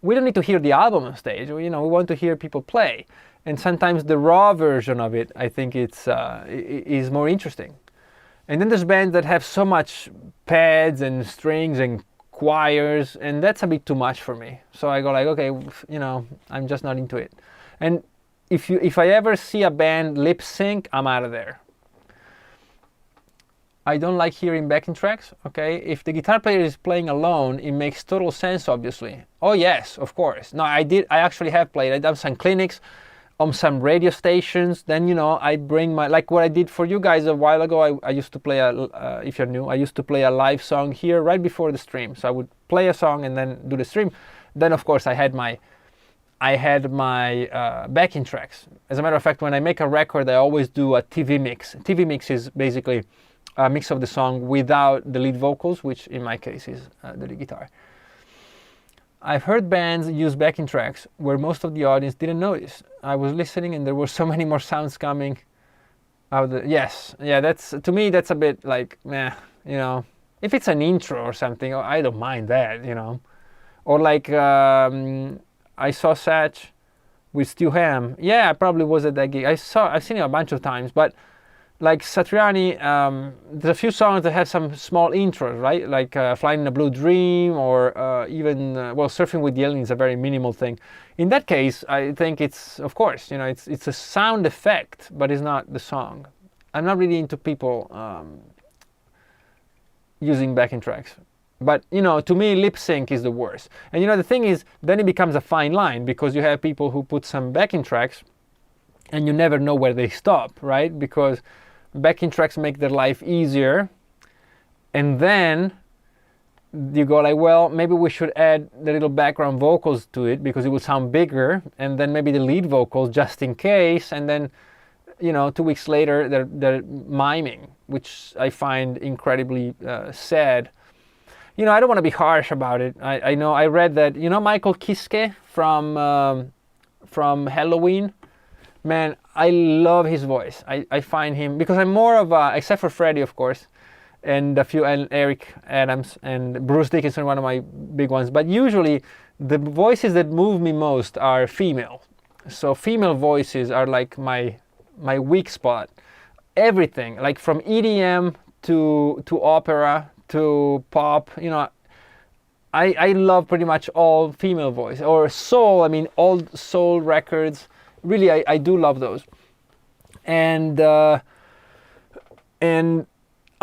we don't need to hear the album on stage. You know, we want to hear people play. And sometimes the raw version of it, I think is more interesting. And then there's bands that have so much pads and strings and choirs, and that's a bit too much for me. So I go like, okay, you know, I'm just not into it. And if I ever see a band lip sync, I'm out of there. I don't like hearing backing tracks, okay? If the guitar player is playing alone, it makes total sense, obviously. Oh yes, of course. No, I actually have played. I've done some clinics on some radio stations. Then, you know, I bring my, like what I did for you guys a while ago, I used to play if you're new, I used to play a live song here right before the stream. So I would play a song and then do the stream. Then, of course, I had my backing tracks. As a matter of fact, when I make a record, I always do a TV mix. TV mix is basically a mix of the song without the lead vocals, which in my case is the lead guitar. I've heard bands use backing tracks where most of the audience didn't notice. I was listening and there were so many more sounds coming out. Yes, yeah, to me that's a bit like, meh, you know. If it's an intro or something, I don't mind that, you know. Or like I saw Satch with Stu Ham. Yeah, I probably was at that gig. I've seen it a bunch of times, but like Satriani, there's a few songs that have some small intros, right? Like Flying in a Blue Dream, or even, Surfing with the Aliens is a very minimal thing. In that case, I think it's, of course, you know, it's a sound effect, but it's not the song. I'm not really into people using backing tracks. But, you know, to me, lip sync is the worst. And, you know, the thing is, then it becomes a fine line, because you have people who put some backing tracks and you never know where they stop, right? Because backing tracks make their life easier, and then you go like, well, maybe we should add the little background vocals to it because it will sound bigger, and then maybe the lead vocals just in case, and then, you know, 2 weeks later they're miming, which I find incredibly sad. You know, I don't want to be harsh about it. I know I read that, you know, Michael Kiske from Halloween. Man, I love his voice. I find him, because I'm more of a, except for Freddie, of course, and a few, and Eric Adams and Bruce Dickinson, one of my big ones. But usually the voices that move me most are female. So female voices are like my weak spot. Everything, like from EDM to opera to pop, you know, I love pretty much all female voice or soul. I mean, old soul records. Really, I do love those. And I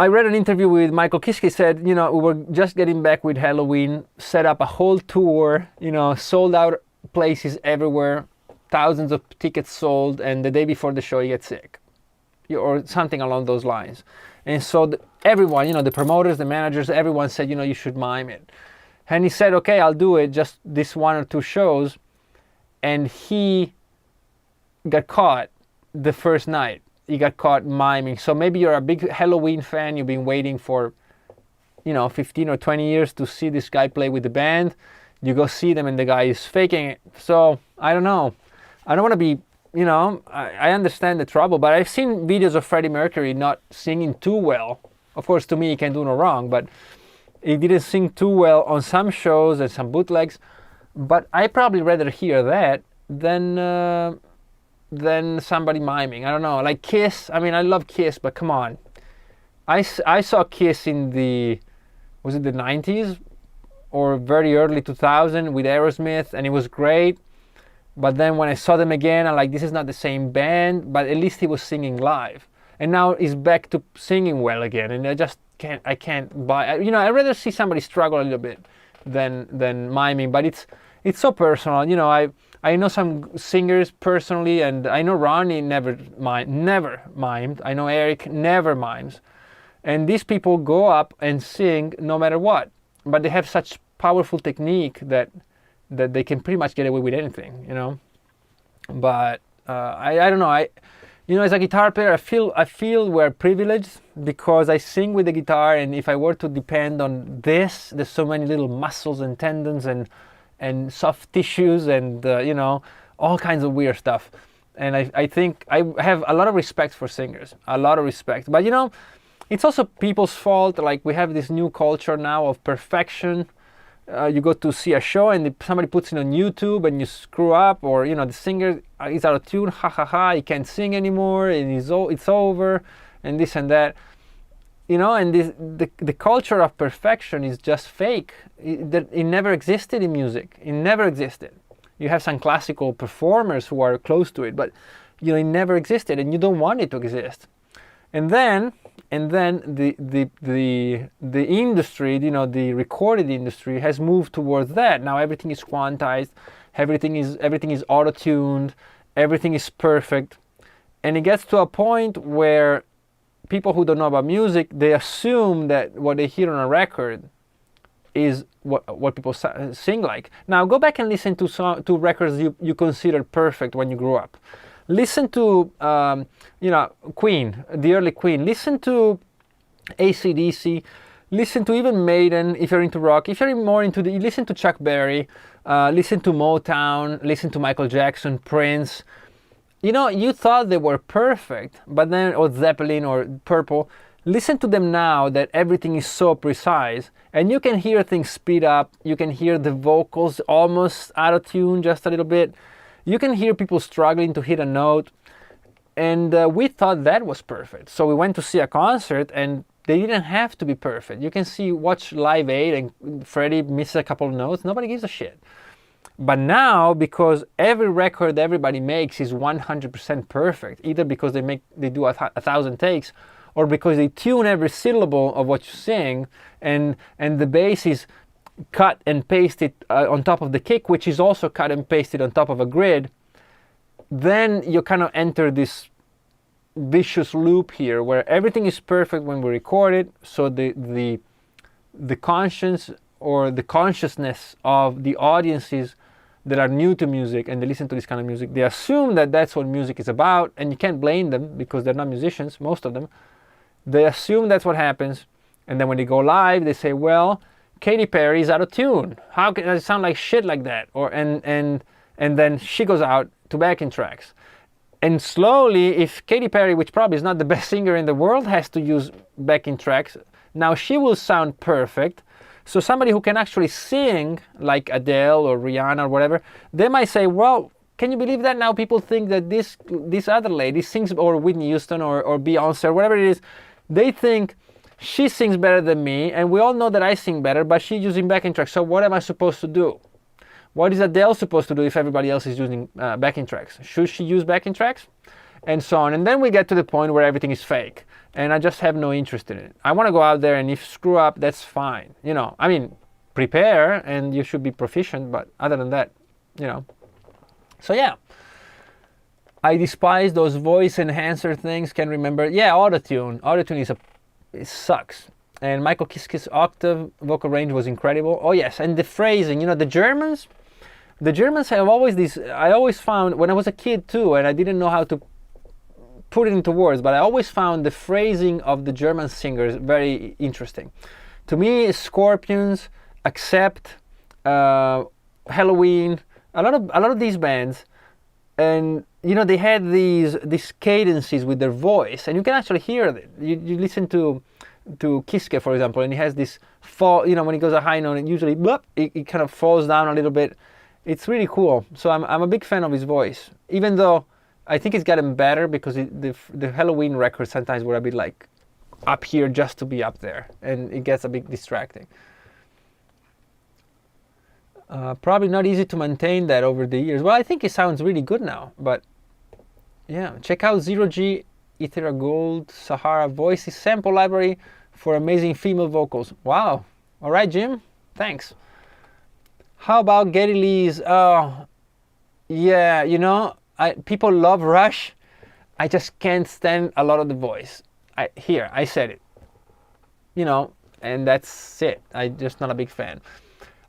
read an interview with Michael Kiske. He said, we were just getting back with Halloween, set up a whole tour, sold out places everywhere, thousands of tickets sold, and the day before the show he gets sick, or something along those lines. And so everyone, the promoters, the managers, everyone said, you should mime it. And he said, okay, I'll do it, just this 1 or 2 shows. And he got caught the first night. He got caught miming. So maybe you're a big Halloween fan, you've been waiting for 15 or 20 years to see this guy play with the band. You go see them and the guy is faking it. So I don't know. I don't want to be, I understand the trouble, but I've seen videos of Freddie Mercury not singing too well. Of course, to me, he can do no wrong, but he didn't sing too well on some shows and some bootlegs. But I probably rather hear that than somebody miming. I don't know, like Kiss. I mean, I love Kiss, but come on. I saw Kiss in was it the 90s or very early 2000 with Aerosmith, and it was great. But then when I saw them again, I'm like, this is not the same band, but at least he was singing live. And now he's back to singing well again, and I can't buy. I'd rather see somebody struggle a little bit than miming. But it's so personal. I know some singers personally, and I know Ronnie never mimed. I know Eric never mimes. And these people go up and sing no matter what. But they have such powerful technique that they can pretty much get away with anything, But I don't know. As a guitar player, I feel we're privileged because I sing with the guitar, and if I were to depend on this, there's so many little muscles and tendons and soft tissues and all kinds of weird stuff. And I think I have a lot of respect for singers, a lot of respect. But it's also people's fault. Like, we have this new culture now of perfection. You go to see a show and somebody puts it on YouTube and you screw up, or the singer is out of tune, ha ha ha, he can't sing anymore, and it's over, and this and that. And the culture of perfection is just fake. It never existed in music. It never existed. You have some classical performers who are close to it, but it never existed, and you don't want it to exist. And then the industry, the recorded industry has moved towards that. Now everything is quantized, everything is auto-tuned, everything is perfect, and it gets to a point where people who don't know about music, they assume that what they hear on a record is what people sing like. Now go back and listen to records you considered perfect when you grew up. Listen to Queen, the early Queen. Listen to AC/DC. Listen to even Maiden if you're into rock. If you're more into listen to Chuck Berry. Listen to Motown. Listen to Michael Jackson, Prince. You thought they were perfect, but then, or Zeppelin or Purple. Listen to them now that everything is so precise, and you can hear things speed up. You can hear the vocals almost out of tune just a little bit. You can hear people struggling to hit a note, and we thought that was perfect. So we went to see a concert, and they didn't have to be perfect. You can watch Live Aid, and Freddie misses a couple of notes. Nobody gives a shit. But now, because every record everybody makes is 100% perfect, either because they do 1,000 takes, or because they tune every syllable of what you sing, and the bass is cut and pasted on top of the kick, which is also cut and pasted on top of a grid, then you kind of enter this vicious loop here where everything is perfect when we record it. So the conscience or the consciousness of the audiences that are new to music and they listen to this kind of music, they assume that that's what music is about, and you can't blame them because they're not musicians, most of them. They assume that's what happens, and then when they go live, they say, well, Katy Perry is out of tune. How can it sound like shit like that? And then she goes out to backing tracks. And slowly, if Katy Perry, which probably is not the best singer in the world, has to use backing tracks, now she will sound perfect. So somebody who can actually sing like Adele or Rihanna or whatever, they might say, well, can you believe that now people think that this other lady sings, or Whitney Houston or Beyonce or whatever it is, they think She sings better than me, and we all know that I sing better, but she's using backing tracks. So what am I supposed to do? What is Adele supposed to do if everybody else is using backing tracks? Should she use backing tracks? And so on. And then we get to the point where everything is fake, and I just have no interest in it. I want to go out there, and if screw up, that's fine. You know, I mean, prepare, and you should be proficient, but other than that, you know. So yeah, I despise those voice enhancer things. Can remember, yeah, autotune. Autotune it sucks. And Michael Kiske's octave vocal range was incredible. Oh yes, and the phrasing. You know, the Germans have always this. I always found when I was a kid too, and I didn't know how to put it into words, but I always found the phrasing of the German singers very interesting. To me, Scorpions, Accept, Halloween, a lot of these bands, and you know, they had these cadences with their voice, and you can actually hear it. You listen to Kiske, for example, and he has this fall. You know, when he goes a high note, and usually it kind of falls down a little bit. It's really cool. So I'm a big fan of his voice, even though I think it's gotten better because the Halloween records sometimes were a bit like up here just to be up there, and it gets a bit distracting. Probably not easy to maintain that over the years. Well, I think it sounds really good now, but yeah, check out Zero G Ithera Gold Sahara Voices sample library for amazing female vocals. Wow. All right, Jim. Thanks. How about Geddy Lee's? Oh, yeah. You know, people love Rush. I just can't stand a lot of the voice. I said it. You know, and that's it. I'm just not a big fan.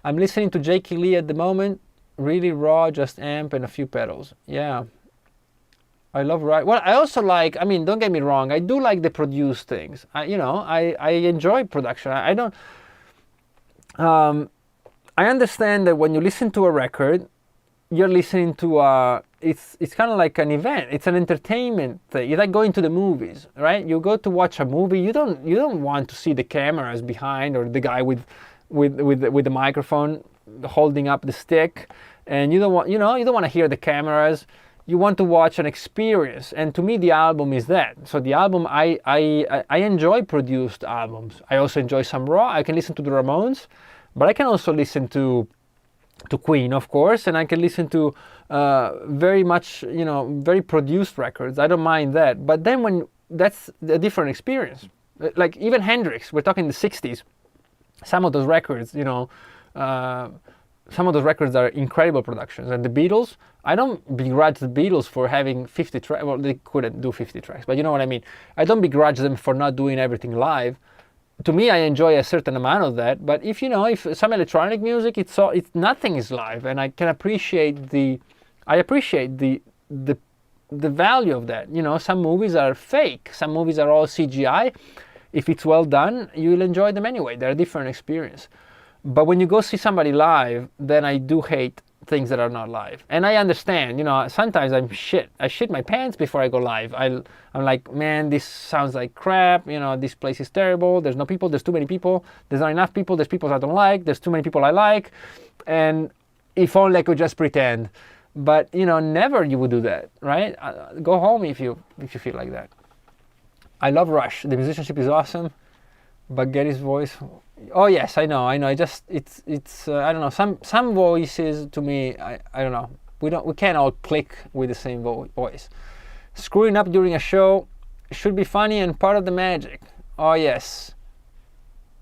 I'm listening to J.K. Lee at the moment. Really raw, just amp and a few pedals. Yeah. I love Rush. Well, I also like, I mean, don't get me wrong, I do like the produced things. I enjoy production. I don't, I understand that when you listen to a record, you're listening to, it's kind of like an event. It's an entertainment thing. It's like going to the movies, right? You go to watch a movie, you don't want to see the cameras behind or the guy with the microphone holding up the stick, and you don't want to hear the cameras. You want to watch an experience, and to me the album is that. So the album, I enjoy produced albums. I also enjoy some raw. I can listen to the Ramones, but I can also listen to Queen, of course, and I can listen to very much, very produced records. I don't mind that. But then when that's a different experience. Like even Hendrix, we're talking the 60s. Some of those records, some of those records are incredible productions. And the Beatles, I don't begrudge the Beatles for having 50 tracks. Well, they couldn't do 50 tracks, but you know what I mean. I don't begrudge them for not doing everything live. To me, I enjoy a certain amount of that. But if some electronic music, it's nothing is live, and I can appreciate the value of that. Some movies are fake. Some movies are all CGI. If it's well done, you'll enjoy them anyway. They're a different experience. But when you go see somebody live, then I do hate things that are not live. And I understand, sometimes I shit my pants before I go live. I'm like, man, this sounds like crap. This place is terrible. There's no people. There's too many people. There's not enough people. There's people I don't like. There's too many people I like. And if only I could just pretend. But, never you would do that, right? Go home if you feel like that. I love Rush. The musicianship is awesome. But Geddy's voice, oh yes, I know. It's I don't know. Some voices to me, I don't know. We can't all click with the same voice. Screwing up during a show should be funny and part of the magic. Oh yes,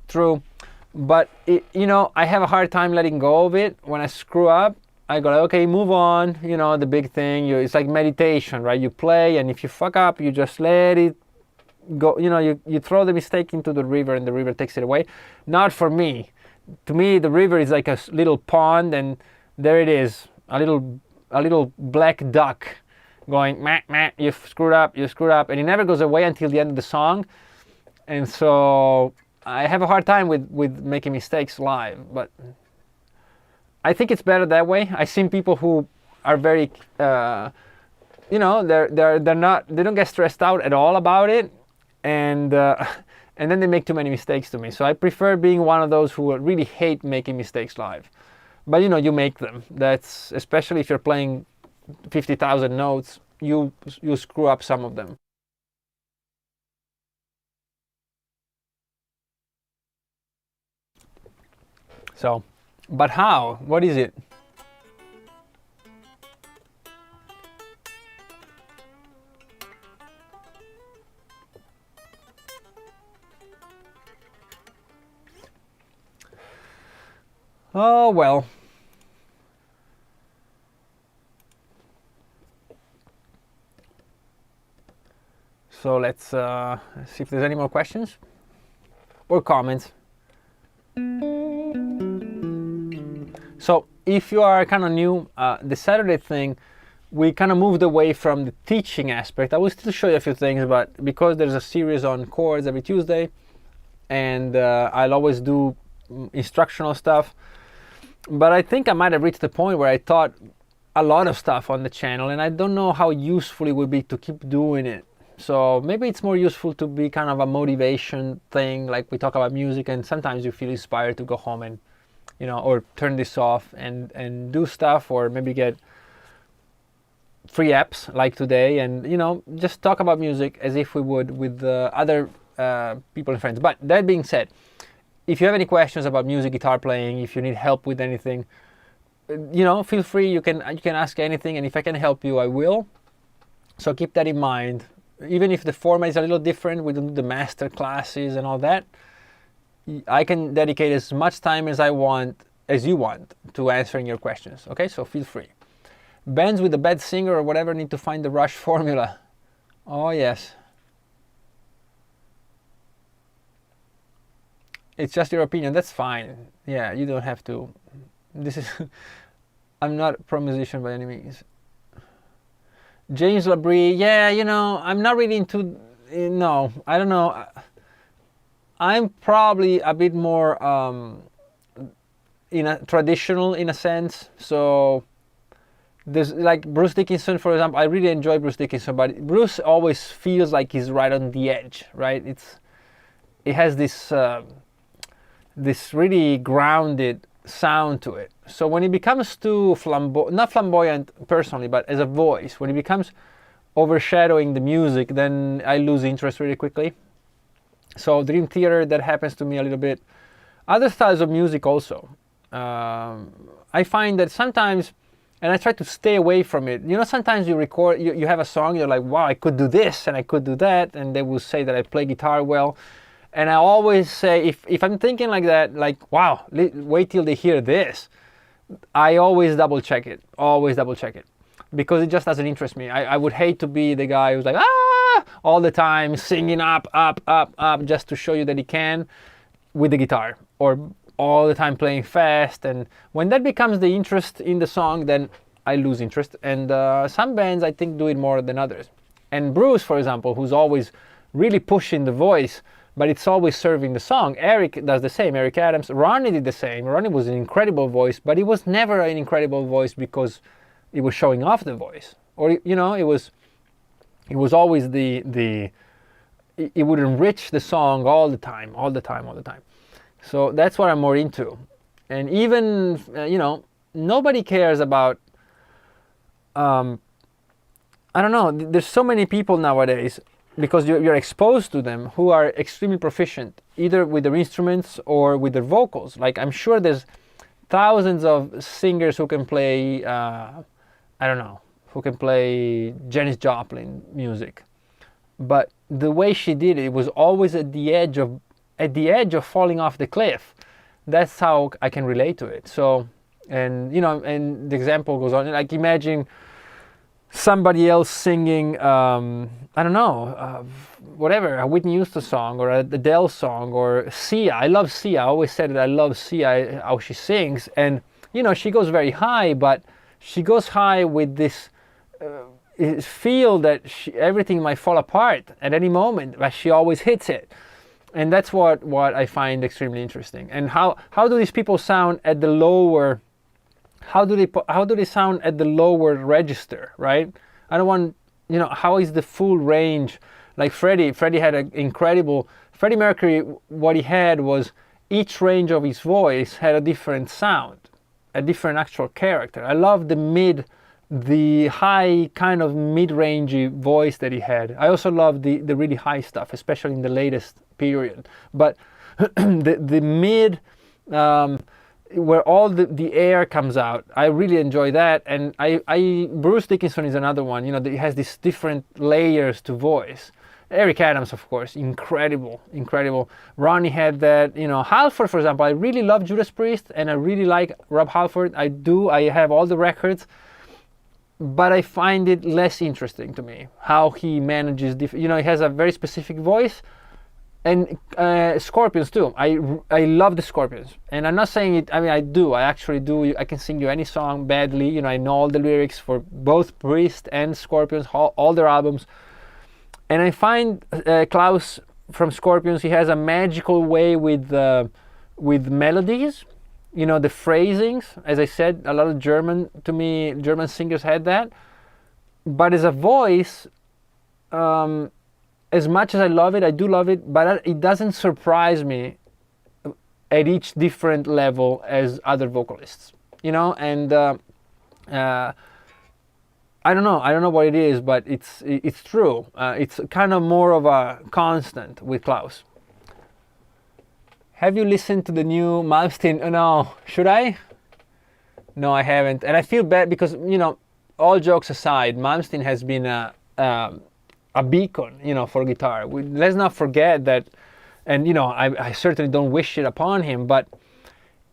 true. But I have a hard time letting go of it. When I screw up, I go, okay, move on. The big thing. It's like meditation, right? You play, and if you fuck up, you just let it go. You throw the mistake into the river, and the river takes it away. Not for me. To me, the river is like a little pond, and there it is, a little black duck going meh meh. You screwed up, and it never goes away until the end of the song. And so I have a hard time with making mistakes live, but I think it's better that way. I've seen people who are very they don't get stressed out at all about it. And then they make too many mistakes to me. So I prefer being one of those who really hate making mistakes live. But you make them. That's especially if you're playing 50,000 notes, you screw up some of them. So, but how? What is it? Oh, well. So let's see if there's any more questions or comments. So if you are kind of new, the Saturday thing, we kind of moved away from the teaching aspect. I will still show you a few things, but because there's a series on chords every Tuesday, and I'll always do instructional stuff, but I think I might have reached the point where I taught a lot of stuff on the channel, and I don't know how useful it would be to keep doing it. So maybe it's more useful to be kind of a motivation thing, like we talk about music, and sometimes you feel inspired to go home and, you know, or turn this off and do stuff, or maybe get free apps like today, and, you know, just talk about music as if we would with other people and friends. But that being said, if you have any questions about music, guitar playing, if you need help with anything, you know, feel free. You can ask anything, and if I can help you, I will. So keep that in mind. Even if the format is a little different, we don't do the master classes and all that, I can dedicate as much time as you want to answering your questions. Okay, so feel free. Bands with a bad singer or whatever need to find the Rush formula. Oh yes. It's just your opinion. That's fine. Yeah, you don't have to. This is. I'm not a pro musician by any means. James Labrie, yeah, you know, I'm not really into. No, I don't know. I'm probably a bit more traditional in a sense. So there's like Bruce Dickinson, for example. I really enjoy Bruce Dickinson, but Bruce always feels like he's right on the edge, right? It has this this really grounded sound to it. So when it becomes too not flamboyant personally, but as a voice, when it becomes overshadowing the music, then I lose interest really quickly. So Dream Theater, that happens to me a little bit. Other styles of music also. I find that sometimes, and I try to stay away from it. You know, sometimes you record, you have a song, you're like, wow, I could do this and I could do that, and they will say that I play guitar well. And I always say, if I'm thinking like that, like, wow, wait till they hear this, I always double check it, because it just doesn't interest me. I would hate to be the guy who's like, all the time singing up, just to show you that he can with the guitar, or all the time playing fast. And when that becomes the interest in the song, then I lose interest. And some bands, I think, do it more than others. And Bruce, for example, who's always really pushing the voice, but it's always serving the song. Eric does the same. Eric Adams. Ronnie did the same. Ronnie was an incredible voice, but it was never an incredible voice because it was showing off the voice, or, you know, it was always it would enrich the song all the time. So that's what I'm more into. And even you know, nobody cares about. I don't know. There's so many people nowadays, because you're exposed to them, who are extremely proficient, either with their instruments or with their vocals. Like, I'm sure there's thousands of singers who can play, who can play Janis Joplin music. But the way she did it, it was always at the edge of falling off the cliff. That's how I can relate to it. So, and, you know, and the example goes on, like, imagine somebody else singing, whatever, a Whitney Houston song or a Adele song or Sia. I love Sia. I always said that I love Sia, how she sings. And, you know, she goes very high, but she goes high with this feel that everything might fall apart at any moment, but she always hits it. And that's what I find extremely interesting. And how do these people sound at the lower, how do they sound at the lower register, right? I don't want, you know, how is the full range? Like Freddie had an incredible, Freddie Mercury, what he had was each range of his voice had a different sound, a different actual character. I love the high kind of mid-rangey voice that he had. I also love the really high stuff, especially in the latest period. But the mid, where all the air comes out. I really enjoy that. And Bruce Dickinson is another one, you know, that has these different layers to voice. Eric Adams, of course, incredible, incredible. Ronnie had that, you know. Halford, for example, I really love Judas Priest, and I really like Rob Halford. I have all the records, but I find it less interesting to me how he manages, you know, he has a very specific voice. And Scorpions too. I love the Scorpions, and I'm not saying it. I mean, I do. I actually do. I can sing you any song badly. You know, I know all the lyrics for both Priest and Scorpions, all their albums. And I find Klaus from Scorpions, he has a magical way with melodies. You know, the phrasings. As I said, a lot of German singers had that. But as a voice. As much as I love it, I do love it, but it doesn't surprise me at each different level as other vocalists, you know. And I don't know what it is, but it's true. It's kind of more of a constant with Klaus. Have you listened to the new Malmsteen? No, should I? No, I haven't, and I feel bad because, you know, all jokes aside, Malmsteen has been a beacon, you know, for guitar. Let's not forget that, and you know, I certainly don't wish it upon him, but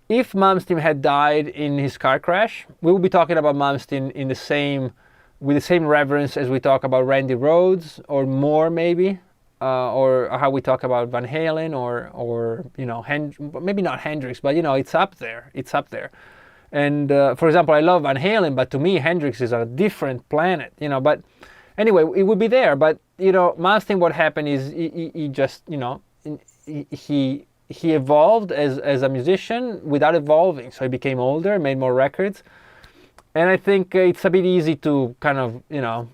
if Malmsteen had died in his car crash, we would be talking about Malmsteen with the same reverence as we talk about Randy Rhoads, or more maybe, or how we talk about Van Halen, or you know, maybe not Hendrix, but you know, it's up there. And for example, I love Van Halen, but to me, Hendrix is on a different planet, you know, but. Anyway, it would be there, but you know, Malmsteen, what happened is he just, you know, he evolved as a musician without evolving. So he became older, made more records, and I think it's a bit easy to kind of, you know,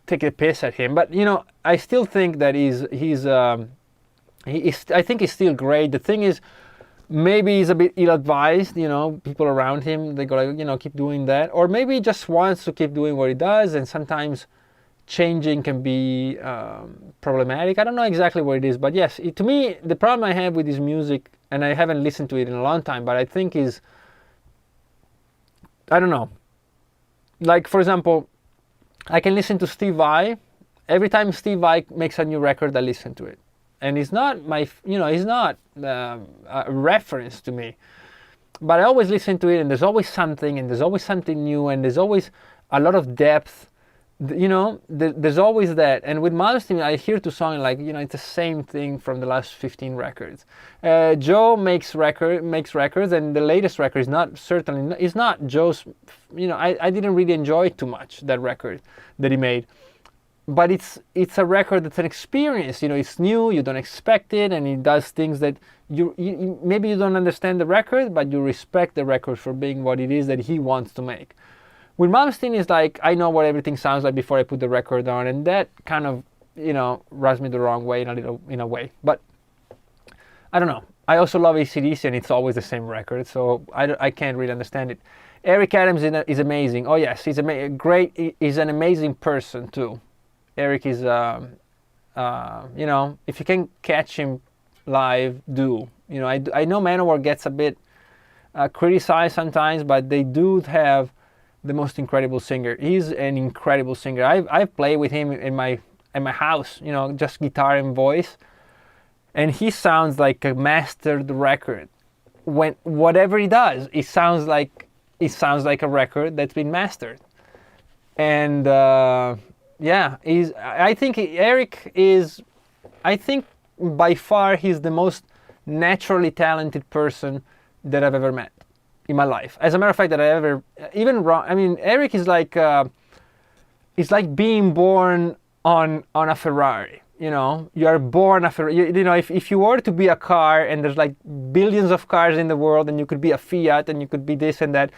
take a piss at him. But you know, I still think that I think he's still great. The thing is, maybe he's a bit ill-advised, you know, people around him, they go like, you know, keep doing that. Or maybe he just wants to keep doing what he does, and sometimes changing can be problematic. I don't know exactly what it is, but yes, to me, the problem I have with his music, and I haven't listened to it in a long time, but I think is, I don't know. Like, for example, I can listen to Steve Vai. Every time Steve Vai makes a new record, I listen to it. And it's not he's not a reference to me, but I always listen to it, and there's always something new, and there's always a lot of depth, you know. There's always that. And with Malmsteen, I hear to song like, you know, it's the same thing from the last 15 records. Joe makes records, and the latest record is not Joe's. You know, I didn't really enjoy it too much, that record that he made. But it's a record that's an experience, you know. It's new, you don't expect it, and it does things that you maybe you don't understand the record, but you respect the record for being what it is that he wants to make. With Malmsteen, is like, I know what everything sounds like before I put the record on, and that kind of, you know, rubs me the wrong way in a way. But I don't know. I also love AC/DC, and it's always the same record, so I can't really understand it. Eric Adams is amazing. Oh yes, he's great. He's an amazing person too. Eric is, you know, if you can catch him live, do. You know, I know Manowar gets a bit criticized sometimes, but they do have the most incredible singer. He's an incredible singer. I've played with him in my house, you know, just guitar and voice, and he sounds like a mastered record. When whatever he does, it sounds like a record that's been mastered, and. Yeah, I think Eric is, I think by far he's the most naturally talented person that I've ever met in my life. As a matter of fact, Eric is like, it's like being born on a Ferrari. You know, you are born a Ferrari. You know, if you were to be a car, and there's like billions of cars in the world, and you could be a Fiat, and you could be this and that.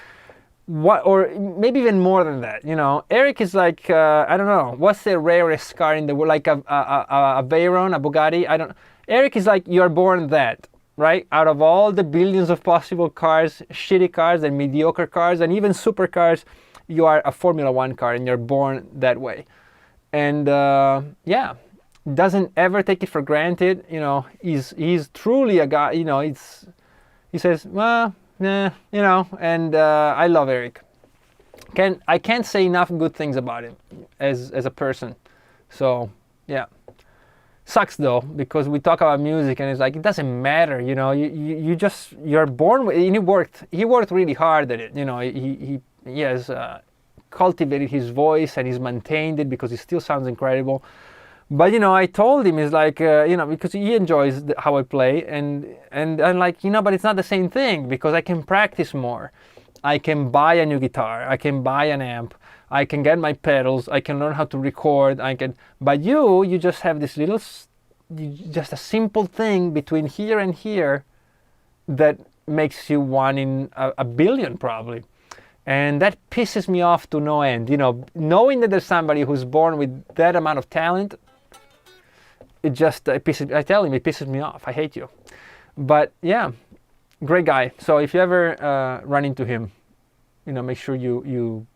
Or maybe even more than that, you know. Eric is like, I don't know, what's the rarest car in the world? Like a Veyron, a Bugatti, Eric is like, you're born that, right? Out of all the billions of possible cars, shitty cars and mediocre cars and even supercars, you are a Formula One car, and you're born that way. And yeah, doesn't ever take it for granted. You know, he's truly a guy. You know, he says, well, nah, you know, and I love Eric. I can't say enough good things about him as a person. So yeah, sucks though, because we talk about music and it's like it doesn't matter. You know, you're born with. And he worked really hard at it. You know, he has cultivated his voice and he's maintained it because it still sounds incredible. But you know, I told him, it's like you know, because he enjoys how I play, and I'm like, you know, but it's not the same thing because I can practice more. I can buy a new guitar, I can buy an amp, I can get my pedals, I can learn how to record, but you just have this little, just a simple thing between here and here that makes you one in a billion probably. And that pisses me off to no end. You know, knowing that there's somebody who's born with that amount of talent, I tell him, it pisses me off. I hate you. But yeah, great guy. So if you ever run into him, you know, make sure you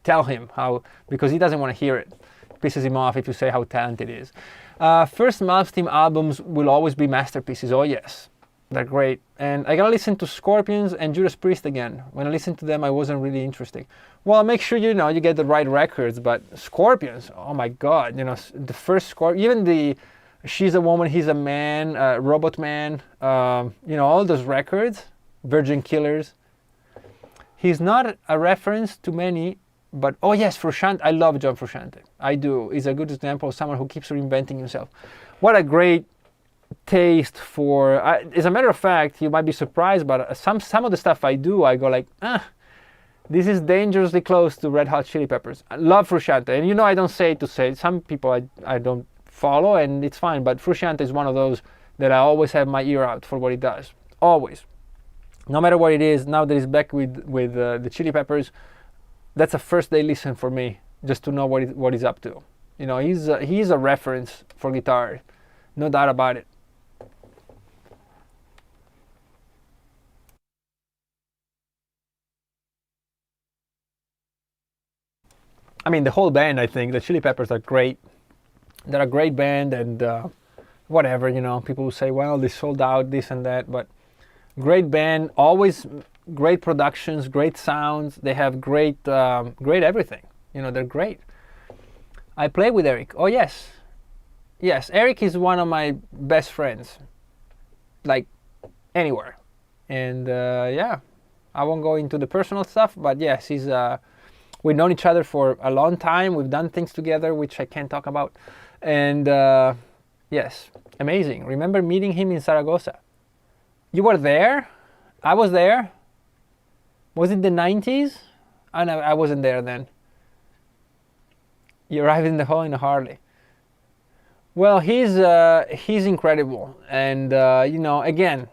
tell him how, because he doesn't want to hear it. It pisses him off if you say how talented he is. First Malmsteen albums will always be masterpieces. Oh yes, they're great. And I gotta listen to Scorpions and Judas Priest again. When I listened to them, I wasn't really interested. Well, make sure you know you get the right records. But Scorpions, oh my God, you know, the first Scorpion, even the She's a Woman, He's a Man, Robot Man, you know, all those records, Virgin Killers. He's not a reference to many, but oh yes, Frusciante. I love John Frusciante. I do. He's a good example of someone who keeps reinventing himself. What a great taste for. As a matter of fact, you might be surprised, but some of the stuff I do, I go like, this is dangerously close to Red Hot Chili Peppers. I love Frusciante, and you know I don't say it to say it. Some people I don't follow, and it's fine. But Frusciante is one of those that I always have my ear out for what he does. Always, no matter what it is. Now that he's back with the Chili Peppers, that's a first day listen for me, just to know what he's up to. You know, he's a reference for guitar, no doubt about it. I mean, the whole band, I think, the Chili Peppers are great. They're a great band, and whatever, you know, people will say, well, they sold out, this and that, but great band, always great productions, great sounds. They have great everything. You know, they're great. I play with Eric. Oh, yes. Yes, Eric is one of my best friends, like anywhere. And yeah, I won't go into the personal stuff, but yes, we've known each other for a long time. We've done things together, which I can't talk about. And yes, amazing. Remember meeting him in Zaragoza. You were there? I was there. Was it the 90s? I wasn't there then. You arrived in the hall in a Harley. Well, he's incredible. And, you know, again,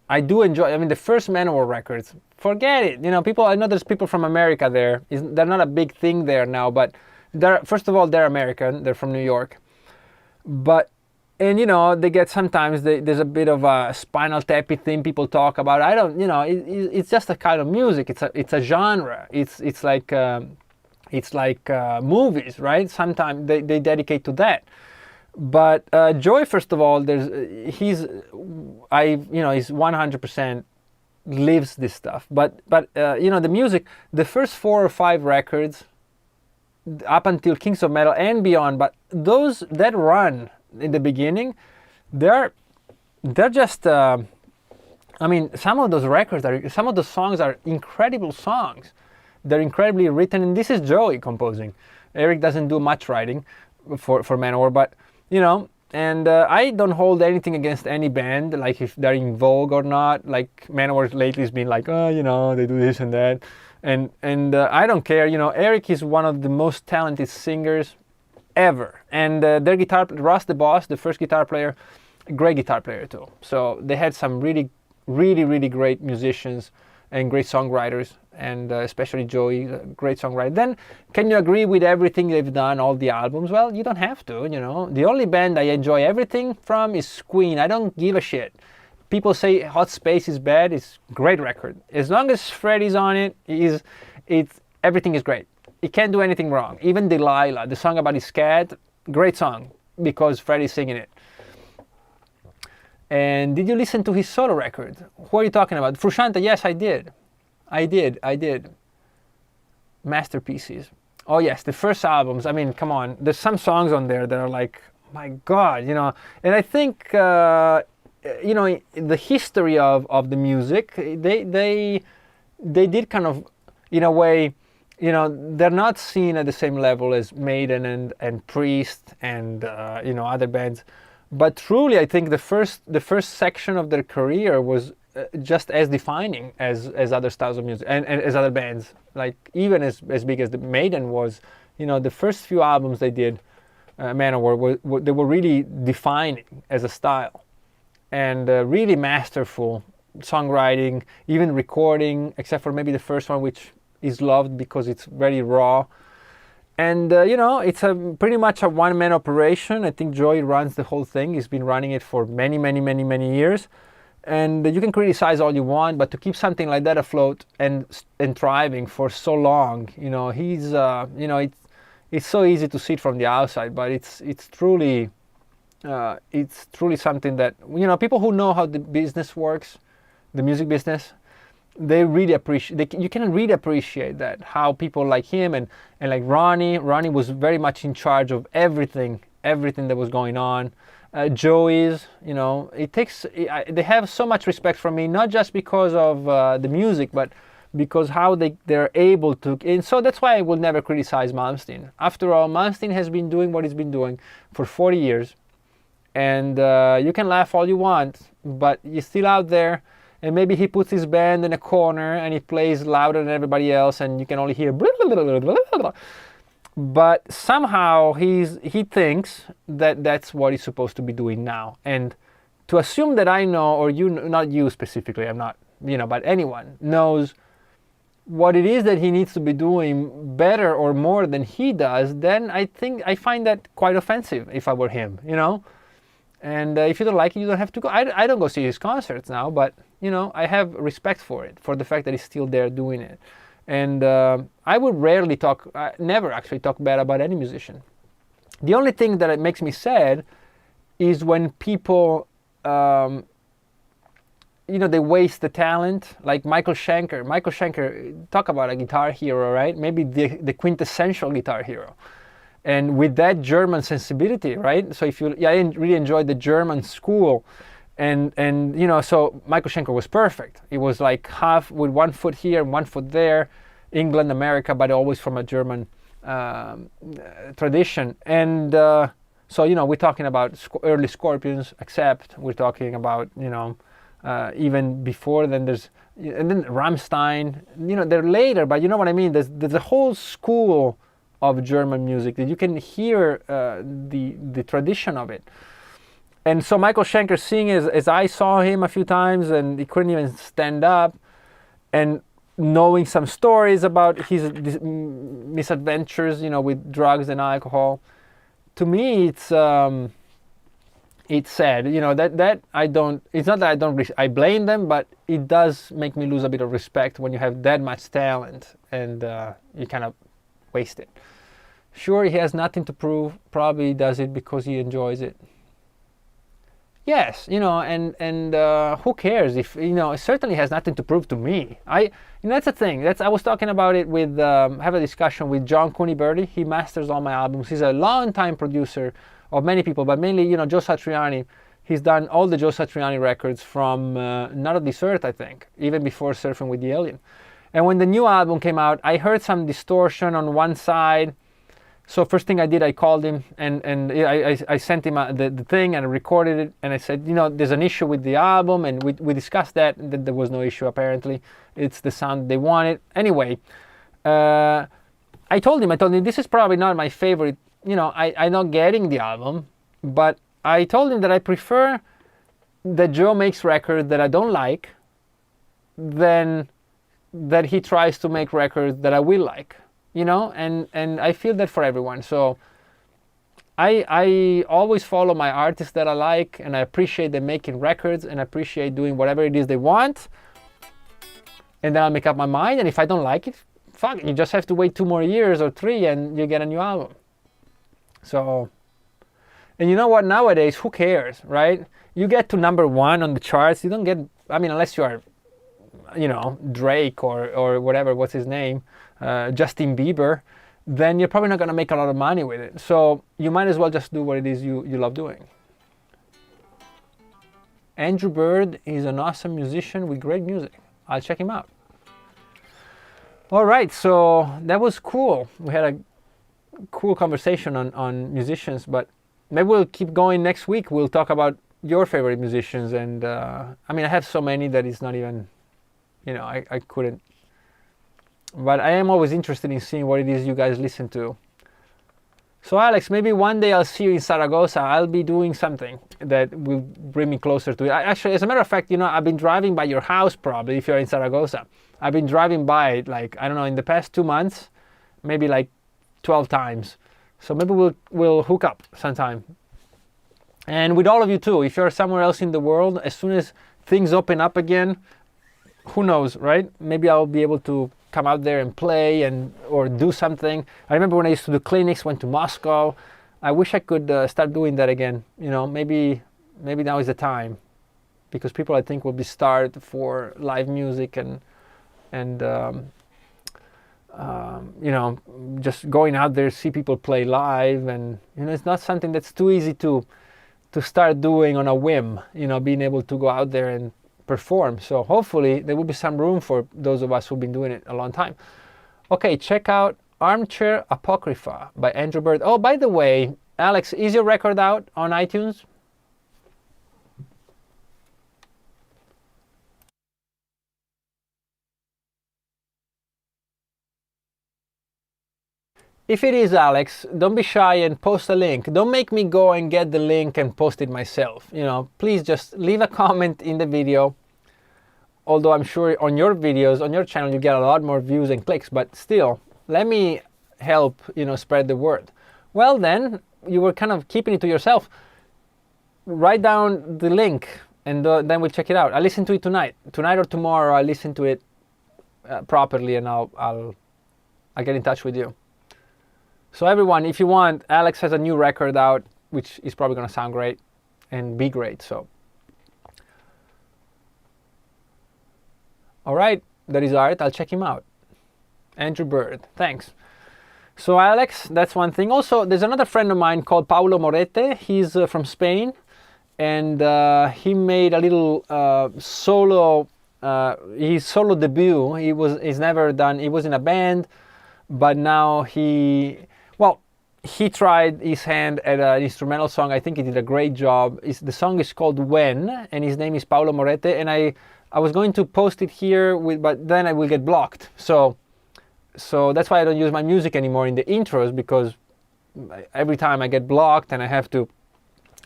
I do enjoy, I mean, the first Manowar records, forget it. You know, I know there's people from America there. They're not a big thing there now, but first of all, they're American. They're from New York. And you know, they get sometimes, there's a bit of a Spinal Tap thing people talk about. I don't, you know, it's just a kind of music. It's a genre. It's like movies, right? Sometimes they dedicate to that. But Joey, first of all, he's 100% lives this stuff. But you know, the music, the first 4 or 5 records, up until Kings of Metal and beyond, but that run in the beginning, they're just. I mean, some of those songs are incredible songs. They're incredibly written, and this is Joey composing. Eric doesn't do much writing for Manowar, but you know, and I don't hold anything against any band, like if they're in vogue or not. Like Manowar lately has been like, oh, you know, they do this and that, and I don't care. You know, Eric is one of the most talented singers ever, and their guitar, Ross the Boss, the first guitar player, great guitar player too. So they had some really great musicians and great songwriters, and especially Joey, great songwriter. Then, can you agree with everything they've done, all the albums? Well, you don't have to, you know. The only band I enjoy everything from is Queen. I don't give a shit. People say Hot Space is bad. It's a great record. As long as Freddie's on it, everything is great. He can't do anything wrong. Even Delilah, the song about his cat, great song. because Freddie's singing it. And did you listen to his solo record? What are you talking about? Frusciante, yes, I did. I did. Masterpieces. Oh yes, the first albums. I mean, come on. There's some songs on there that are like, my God, you know. And I think, you know, the history of the music, they did kind of, in a way, you know, they're not seen at the same level as Maiden and Priest and you know, other bands. But truly, I think the first section of their career was just as defining as other styles of music and as other bands. Like even as big as the Maiden was, you know, the first few albums they did, Manowar, they were really defining as a style, and really masterful songwriting, even recording, except for maybe the first one, which is loved because it's very raw. And you know, it's pretty much a one-man operation. I think Joey runs the whole thing. He's been running it for many years. And you can criticize all you want, but to keep something like that afloat and thriving for so long, you know, he's you know, it's so easy to see it from the outside, but it's truly something that, you know, people who know how the business works, the music business, they really appreciate. You can really appreciate that, how people like him and like Ronnie was very much in charge of everything that was going on. Joey's, you know, they have so much respect for me, not just because of the music, but because how they're able to. And so that's why I will never criticize Malmsteen. After all, Malmsteen has been doing what he's been doing for 40 years, and you can laugh all you want, but he's still out there. And maybe he puts his band in a corner and he plays louder than everybody else, and you can only hear blah, blah, blah, blah, blah, blah. But somehow he thinks that that's what he's supposed to be doing now. And to assume that I know, or you, not you specifically, I'm not, you know, but anyone knows what it is that he needs to be doing better or more than he does, then I find that quite offensive if I were him, you know. And if you don't like it, you don't have to go. I don't go see his concerts now, but, you know, I have respect for it, for the fact that he's still there doing it. And I would rarely never actually talk bad about any musician. The only thing that it makes me sad is when people, you know, they waste the talent, like Michael Schenker. Michael Schenker, talk about a guitar hero, right? Maybe the quintessential guitar hero. And with that German sensibility, right? So I really enjoyed the German school. And you know, so Michael Schenker was perfect. It was like half with one foot here and one foot there, England, America, but always from a German tradition. And so, you know, we're talking about early Scorpions, except we're talking about, you know, even before then and then Rammstein, you know, they're later, but you know what I mean? There's a whole school of German music that you can hear the tradition of it. And so Michael Schenker, seeing as I saw him a few times, and he couldn't even stand up, and knowing some stories about his misadventures, you know, with drugs and alcohol, to me it's sad, you know, that I don't. It's not that I blame them, but it does make me lose a bit of respect when you have that much talent and you kind of waste it. Sure, he has nothing to prove. Probably he does it because he enjoys it. Yes, you know, and who cares if, you know, it certainly has nothing to prove to me. You know, that's the thing. I was talking about it with, have a discussion with John Cooney Birdie. He masters all my albums. He's a long-time producer of many people, but mainly, you know, Joe Satriani. He's done all the Joe Satriani records from Not of This Earth, I think, even before Surfing with the Alien. And when the new album came out, I heard some distortion on one side. So first thing I did, I called him and I sent him the thing and I recorded it, and I said, you know, there's an issue with the album, and we discussed that there was no issue apparently. It's the sound they wanted. Anyway, I told him this is probably not my favorite, you know, I'm not getting the album, but I told him that I prefer that Joe makes records that I don't like than that he tries to make records that I will like. You know, and I feel that for everyone. So I always follow my artists that I like, and I appreciate them making records, and I appreciate doing whatever it is they want. And then I'll make up my mind, and if I don't like it, fuck it, you just have to wait 2 more years or 3 and you get a new album. So, And you know what? Nowadays, who cares, right? You get to number one on the charts. You don't get, I mean, unless you are, you know, Drake or whatever, what's his name, Justin Bieber, then you're probably not going to make a lot of money with it. So you might as well just do what it is you love doing. Andrew Bird is an awesome musician with great music. I'll check him out. All right, so that was cool. We had a cool conversation on musicians, but maybe we'll keep going next week. We'll talk about your favorite musicians. And I mean, I have so many that it's not even, you know, I couldn't. But I am always interested in seeing what it is you guys listen to. So Alex, maybe one day I'll see you in Zaragoza. I'll be doing something that will bring me closer to it. Actually, as a matter of fact, you know, I've been driving by your house probably if you're in Zaragoza. I've been driving by it, like, I don't know, in the past 2 months, maybe like 12 times. So maybe we'll hook up sometime. And with all of you too, if you're somewhere else in the world, as soon as things open up again, who knows, right? Maybe I'll be able to come out there and play or do something. I remember when I used to do clinics, went to Moscow. I wish I could start doing that again. You know, maybe now is the time, because people, I think, will be starved for live music and you know, just going out there, see people play live, and you know, it's not something that's too easy to start doing on a whim. You know, being able to go out there and perform. So hopefully there will be some room for those of us who've been doing it a long time. Okay, check out Armchair Apocrypha by Andrew Bird. Oh, by the way, Alex, is your record out on iTunes? If it is, Alex, don't be shy and post a link. Don't make me go and get the link and post it myself. You know, please just leave a comment in the video. Although I'm sure on your videos, on your channel, you get a lot more views and clicks, but still, let me help, you know, spread the word. Well then, you were kind of keeping it to yourself. Write down the link and then we'll check it out. I'll listen to it tonight. Tonight or tomorrow, I'll listen to it properly and I'll get in touch with you. So everyone, if you want, Alex has a new record out, which is probably going to sound great and be great. So, all right, that is art. I'll check him out. Andrew Bird, thanks. So Alex, that's one thing. Also, there's another friend of mine called Paulo Morete. He's from Spain, and he made a little solo. His solo debut. He's never done. He was in a band, but now he tried his hand at an instrumental song. I think he did a great job. The song is called When, and his name is Paulo Morete. And I was going to post it here, but then I will get blocked. So that's why I don't use my music anymore in the intros, because every time I get blocked and I have to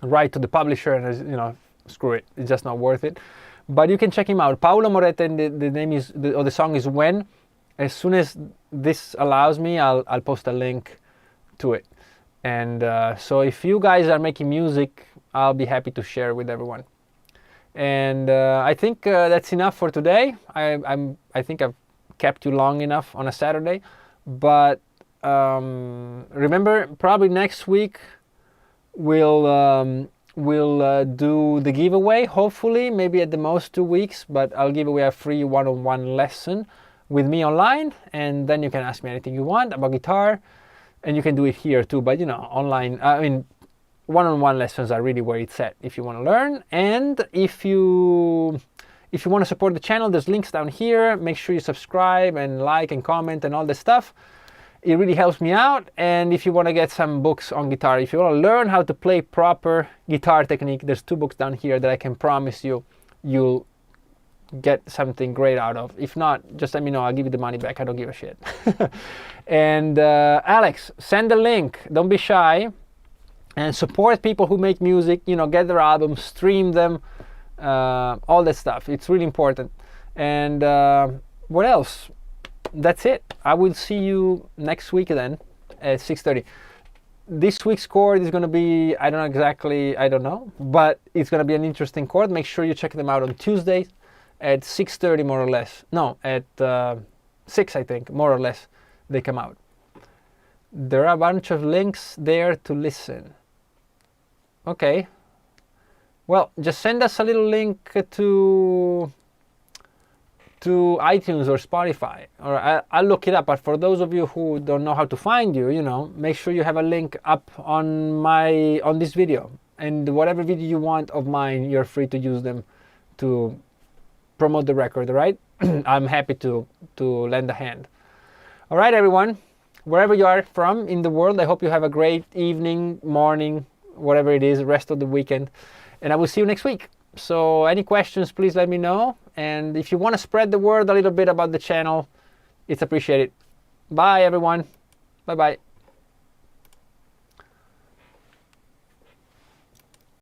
write to the publisher, and you know, screw it. It's just not worth it. But you can check him out. Paulo Morete, and the name is, or the song is When. As soon as this allows me, I'll post a link to it. And so if you guys are making music, I'll be happy to share with everyone. And I think that's enough for today. I think I've kept you long enough on a Saturday. But remember, probably next week we'll do the giveaway. Hopefully, maybe at the most 2 weeks. But I'll give away a free one-on-one lesson with me online, and then you can ask me anything you want about guitar. And you can do it here too, but you know, online, I mean, one-on-one lessons are really where it's at if you want to learn. And if you want to support the channel, there's links down here. Make sure you subscribe and like and comment and all that stuff. It really helps me out. And if you want to get some books on guitar, if you want to learn how to play proper guitar technique, there's 2 books down here that I can promise you'll get something great out of. If not, just let me know. I'll give you the money back. I don't give a shit. And Alex, send the link. Don't be shy. And support people who make music. You know, get their albums, stream them, all that stuff. It's really important. And what else? That's it. I will see you next week then at 6:30. This week's chord is going to be, I don't know, but it's going to be an interesting chord. Make sure you check them out on Tuesdays at 6:30 more or less. No, at 6, I think, more or less, they come out. There are a bunch of links there to listen. Okay. Well, just send us a little link to iTunes or Spotify, or I'll look it up. But for those of you who don't know how to find you, make sure you have a link up on this video, and whatever video you want of mine, you're free to use them to promote the record. All right? I'm happy to lend a hand. All right, everyone, wherever you are from in the world, I hope you have a great evening, morning, whatever it is, rest of the weekend, and I will see you next week. So any questions, please let me know. And if you want to spread the word a little bit about the channel, it's appreciated. Bye, everyone. Bye-bye.